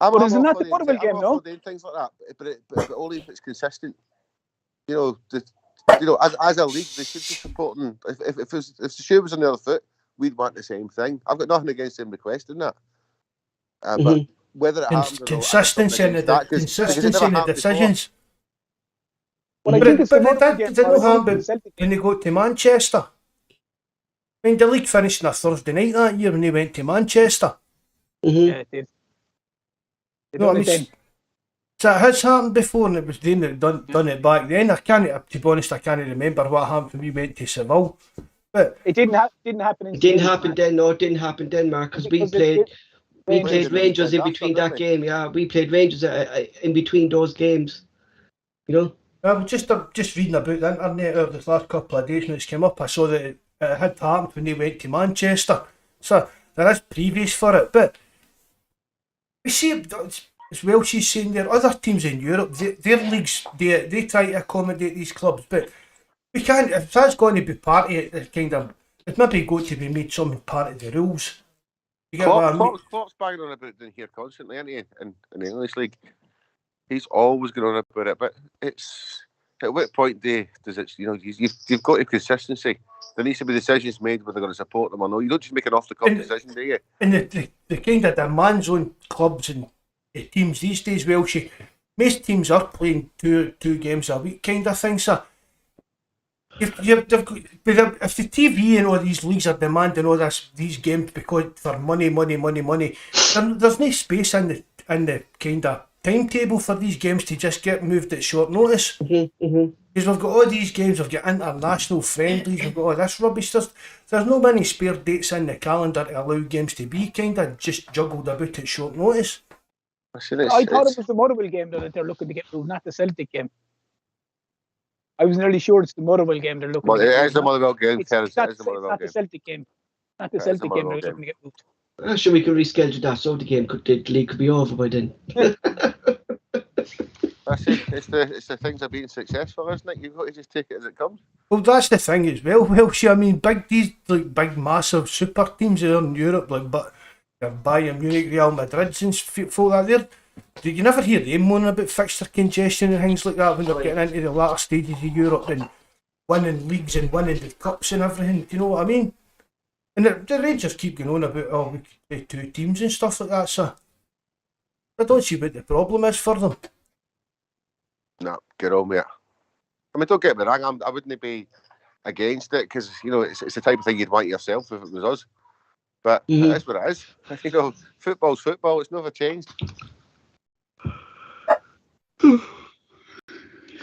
But isn't that the Bovril game, no? Things like that, but only if it's consistent. As a league, they should be supporting. If the shoe was on the other foot, we'd want the same thing. I've got nothing against them requesting that, but whether it happens, consistency in the decisions. But that didn't happen when they go to Manchester. I mean, the league finished on a Thursday night that year when they went to Manchester. Yeah, it did. So it has happened before, and it was them that done it back then. To be honest, I can't remember what happened when we went to Seville. But it didn't happen. It didn't happen then. No, it didn't happen then, Mark, because we played Rangers in between that game. Yeah, we played Rangers in between those games. You know. I was just reading about the internet over the last couple of days when it's come up. I saw that it had happened when they went to Manchester. So there is previous for it, but we see as well. She's saying there are other teams in Europe. Their leagues they try to accommodate these clubs, but we can't. If that's going to be part of it, it's maybe got to be made something part of the rules. You get what I mean? Klopp's banging on about doing here constantly, isn't he? In the English league, he's always going on about it. But it's at what point does it? You've got a consistency. There needs to be decisions made whether they're going to support them or not. You don't just make an off-the-cuff decision, do you? And the kind of demands on clubs and teams these days, Welshie, most teams are playing two games a week kind of thing, so if the TV and all these leagues are demanding all these games because for money, there's no space in the kind of timetable for these games to just get moved at short notice. Because we've got all these games, we've got international friendlies, we've got all this rubbish. There's no many spare dates in the calendar to allow games to be kind of just juggled about at short notice. I thought it was the Motherwell game that they're looking to get through, not the Celtic game. I was nearly sure it's the Motherwell game they're looking to get through. It is the Motherwell game, It's not the Celtic game. Not the Celtic game they're looking to get moved. I'm sure we can reschedule that so the league could be over by then. That's it. It's the things of being successful, isn't it? You've got to just take it as it comes. Well, that's the thing as well. Well, see, I mean, these big, massive super teams there in Europe, but Bayern Munich, Real Madrid, and folk like that. You never hear them moaning about fixture congestion and things like that when they're getting into the latter stages of Europe and winning leagues and winning the cups and everything. Do you know what I mean? And the Rangers keep going on about, we could play two teams and stuff like that, so I don't see what the problem is for them. No, get on with it. I mean, don't get me wrong, I wouldn't be against it because, it's the type of thing you'd want yourself if it was us. But it is what it is. Football's football, it's never changed.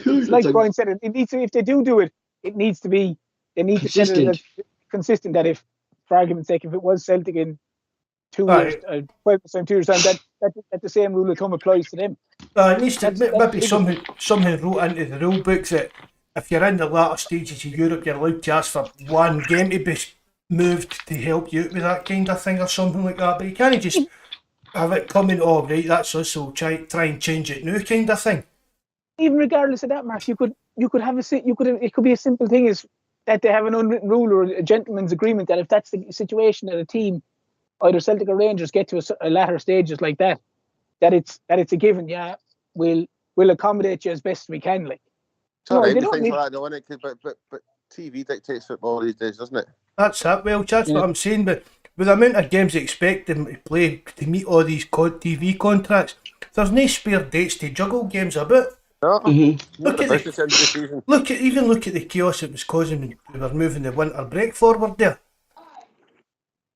It's like Brian said, it needs to, if they do it, it needs to be, they need consistent. To consistent that if, for argument's sake, if it was Celtic in 2 years, 12%, 2 years time, that the same rule of thumb applies to them. It needs to maybe something wrote into the rule book that if you're in the latter stages of Europe, you're allowed to ask for one game to be moved to help you out with that kind of thing or something like that. But you can't just have it coming, right, that's us, so try and change it now kind of thing. Even regardless of that, Mark, you could have it could be a simple thing as that they have an unwritten rule or a gentleman's agreement that if that's the situation that a team, either Celtic or Rangers, get to a latter stages like that it's a given. Yeah, we'll accommodate you as best we can. Like, Like that, though, isn't it? But TV dictates football these days, doesn't it? That's that. Well, that's what I'm saying. But with the amount of games they expect them to play to meet all these TV contracts, there's no spare dates to juggle games about. No. Look at the chaos it was causing when we were moving the winter break forward there.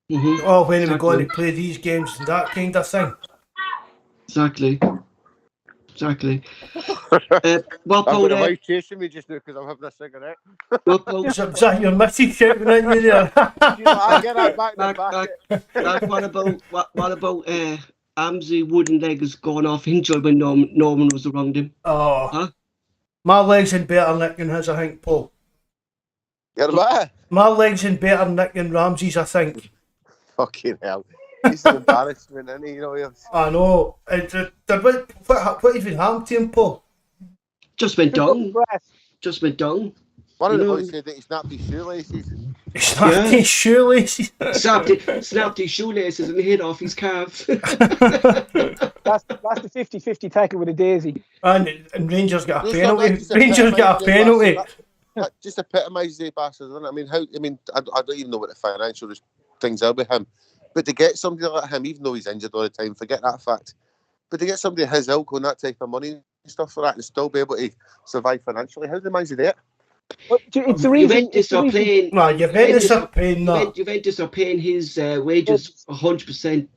When are we going to play these games and that kind of thing? Exactly. What about my wife chasing me just now because I'm having a cigarette? Is that your missus shouting at you there? I get that back. What about Amsey wooden leg is going off injured when Norman was around him? My leg's in better nick than his, I think, Paul. You're what? My leg's in better nick than Ramsey's, I think. Fucking hell. He's an embarrassment, isn't he? I know. What even happened to him, Paul? Just went down. One of the boys said that he snapped his shoelaces. He snapped his shoelaces? Snapped his shoelaces and hit off his calf. That's the 50-50 tackle with a daisy. And Rangers got a penalty. That just epitomises the bastard, doesn't it? I don't even know what the financial things are with him. But to get somebody like him, even though he's injured all the time, forget that fact. But to get somebody his ilk on that type of money and stuff like that and still be able to survive financially, how the man's there? It's the reason. Juventus are paying. No, Juventus are paying that. Juventus are paying his wages 100%,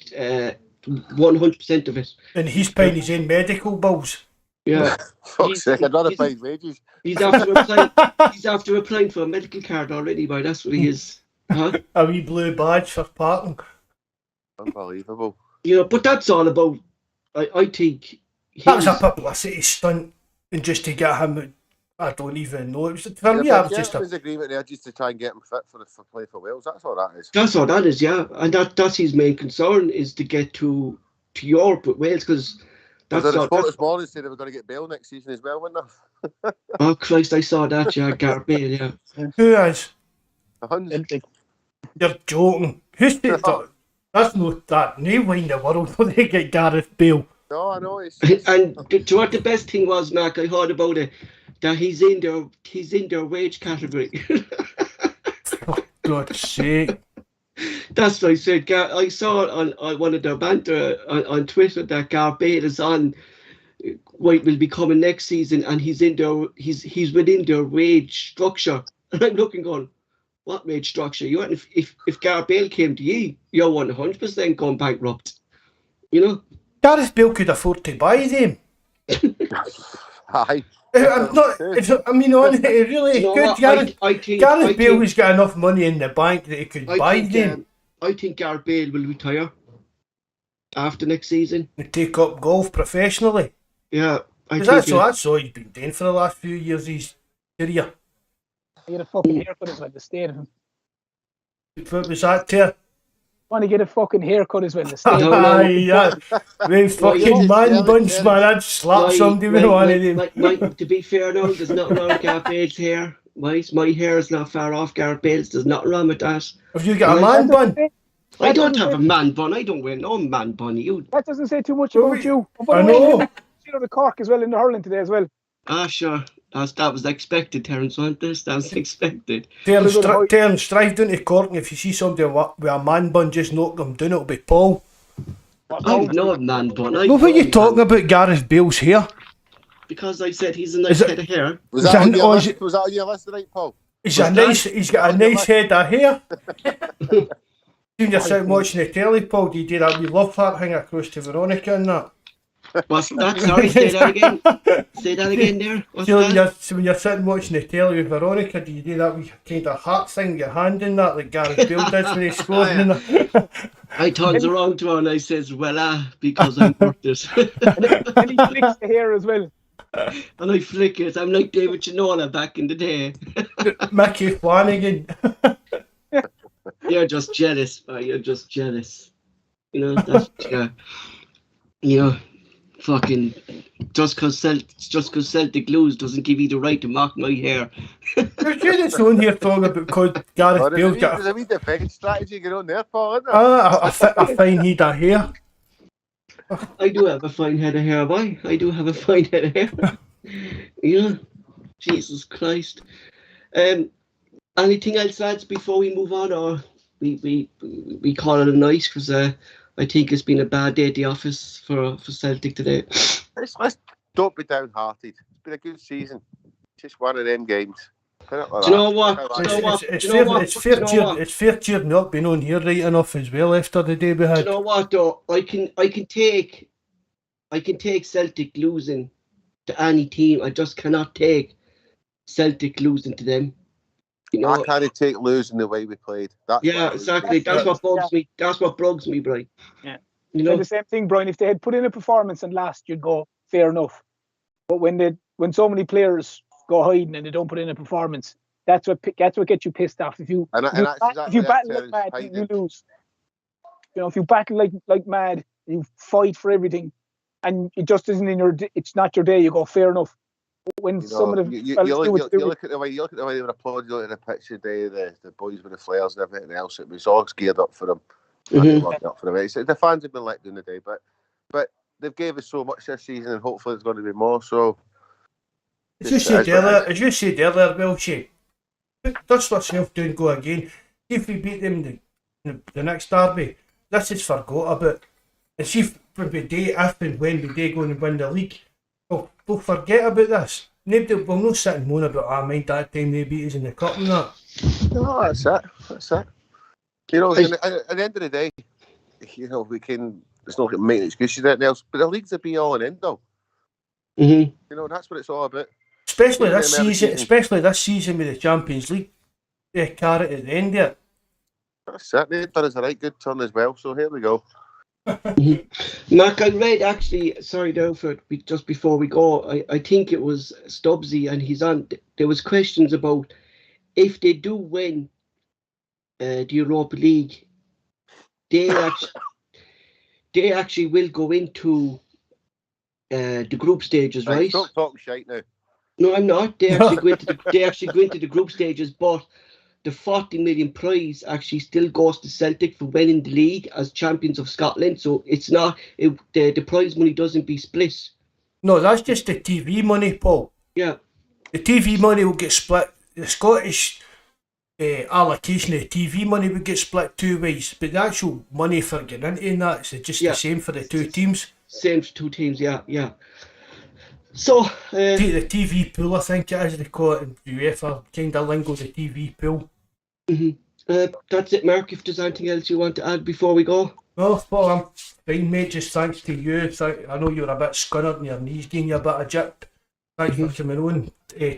100% of it. And he's paying his own medical bills. Yeah. Fuck's sake, I'd rather pay his wages. He's after applying for a medical card already, boy. That's what he is. A wee blue badge for parking. Unbelievable. But that's all about. I think that was a publicity stunt, and just to get him, I don't even know. It was for me. I was just a agreement there just to try and get him fit for playing for Wales. That's all that is. That's all that is, yeah. And that's his main concern is to get to Europe with Wales because. That's this morning said they were going to get Bale next season as well, weren't they? Oh Christ! I saw that. Yeah, Gareth Bale. Yeah. Who is? The You're joking. Who's that? That's not that. No way in the world will they get Gareth Bale. No, I know. And to what the best thing was, Mark, I heard about it, that he's in their wage category. For God's sake. That's what I said. I saw it on one of their banter on Twitter that Gareth Bale is on White will be coming next season, and he's within their wage structure. And I'm looking, going, what wage structure? You want if Gareth Bale came to you, you're 100% going bankrupt. Gareth Bale could afford to buy them. Aye. I'm not. I mean, it really could. Gareth Bale has got enough money in the bank that he could buy them. I think Gareth Bale will retire after next season. And take up golf professionally. Yeah, that's all he's been doing for the last few years. His career. He had a fucking haircut as well. The state of him. What was that, Ter? Want to get a fucking haircut as well. The state. Yeah, with fucking man buns, man. I'd slap somebody with one of them. To be fair, though, there's nothing wrong with Gareth Bale's hair. My hair is not far off Gareth Bale's. There's nothing wrong with that. Have you got a man bun? I don't have a man bun. I don't wear no man bun. That doesn't say too much about you. I know. You know the Cork as well in the hurling today as well. Sure. That was expected, Terence, wasn't this? That was expected. Terence, drive down to Cork, and if you see somebody with a man bun, just knock them down. It'll be Paul. I've no man bun. What are you talking about Gareth Bale's hair? Because I said he's a nice head of hair. Was that on your list tonight, Paul? He's got a nice head of hair. When you're sitting watching the telly, Paul, do you do that wee love heart hang across to Veronica and that? What's that? Sorry, say that again. Say that again there. When you're sitting watching the telly with Veronica, do you do that wee kind of heart thing, your hand in that, like Gareth Bale did when he scored? I turns around to her and I says, voila, because I'm worth this. And he flicks the hair as well. And I flick it. I'm like David Chinola back in the day. Mickey Flanagan. You're just jealous, man. You're just jealous. That's fucking just because Celtic lose doesn't give you the right to mock my hair. You're just on here talking about because Gareth Bale got there's a wee defence strategy going on there, Paul, isn't there? I find he'd a hair. I do have a fine head of hair, boy. I do have a fine head of hair. Jesus Christ. Anything else, lads, before we move on, or we call it a night? Because I think it's been a bad day at the office for Celtic today. Let's don't be downhearted. It's been a good season. Just one of them games. Do you know what? It's fair cheer not being on here right enough as well after the day we had. Do you know what though? I can take Celtic losing to any team. I just cannot take Celtic losing to them. I can't take losing the way we played. Exactly. That's what bugs me. That's what bugs me, Brian. Yeah. The same thing, Brian. If they had put in a performance and last, you'd go fair enough. But when so many players go hiding and they don't put in a performance, that's what gets you pissed off. If you battle like mad, you lose. If you battle like mad, you fight for everything, and it just isn't it's not your day. You go fair enough. When some of the you look at the way they were applauding in the pitch today, the boys with the flares and everything else, it was all geared up for them. Up for them. The fans have been let down today, but they've gave us so much this season, and hopefully there's going to be more. So, as you said earlier, Welshie, dust yourself down, go again. If we beat them the next derby, this is forgot about. And see if the day after when we go and win the league. We'll forget about this. Nobody will not sit and moan about mind that time they beat us in the cup and that. No, that's it. At the end of the day, we can. It's not making excuses anything else, but the league's a be all and end all. That's what it's all about. Especially this season with the Champions League, the carrot at the end of it. That's it. They've done us a right good turn as well. So here we go. Mark, I read actually, sorry Delford, just before we go, I think it was Stubbsy and he's on, there was questions about if they do win the Europa League, they actually will go into the group stages, right? Stop talking shite now. No, I'm not. They actually go into the group stages, but the 40 million prize actually still goes to Celtic for winning the league as champions of Scotland. So it's not the prize money doesn't be split. No, that's just the TV money, Paul. Yeah, the TV money will get split. The Scottish allocation of TV money would get split two ways, but the actual money for getting into that is just the same for the two teams. Same for two teams, yeah. So, The TV pool, I think it is, they call it in UEFA kind of lingo, the TV pool. That's it, Mark. If there's anything else you want to add before we go. Well, I'm fine, mate. Just thanks to you. I know you were a bit scunnered and your knees giving you a bit of jip. Thanks for coming on.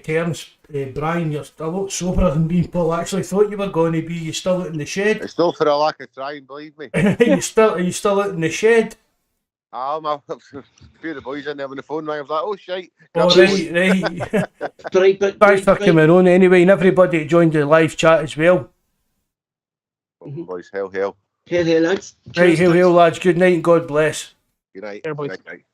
Terms, Brian, you're a lot soberer than me, Paul. I actually thought you were going to be. You still out in the shed? It's still for a lack of trying, believe me. Are you still out in the shed? A few of the boys in there when the phone rang. I was like, oh shite. Oh, right. But Thanks for coming on anyway, and everybody joined the live chat as well. Boys, hail. Hail, lads. Right, hail, lads. Good night and God bless. Good night. Here, boys. Good night.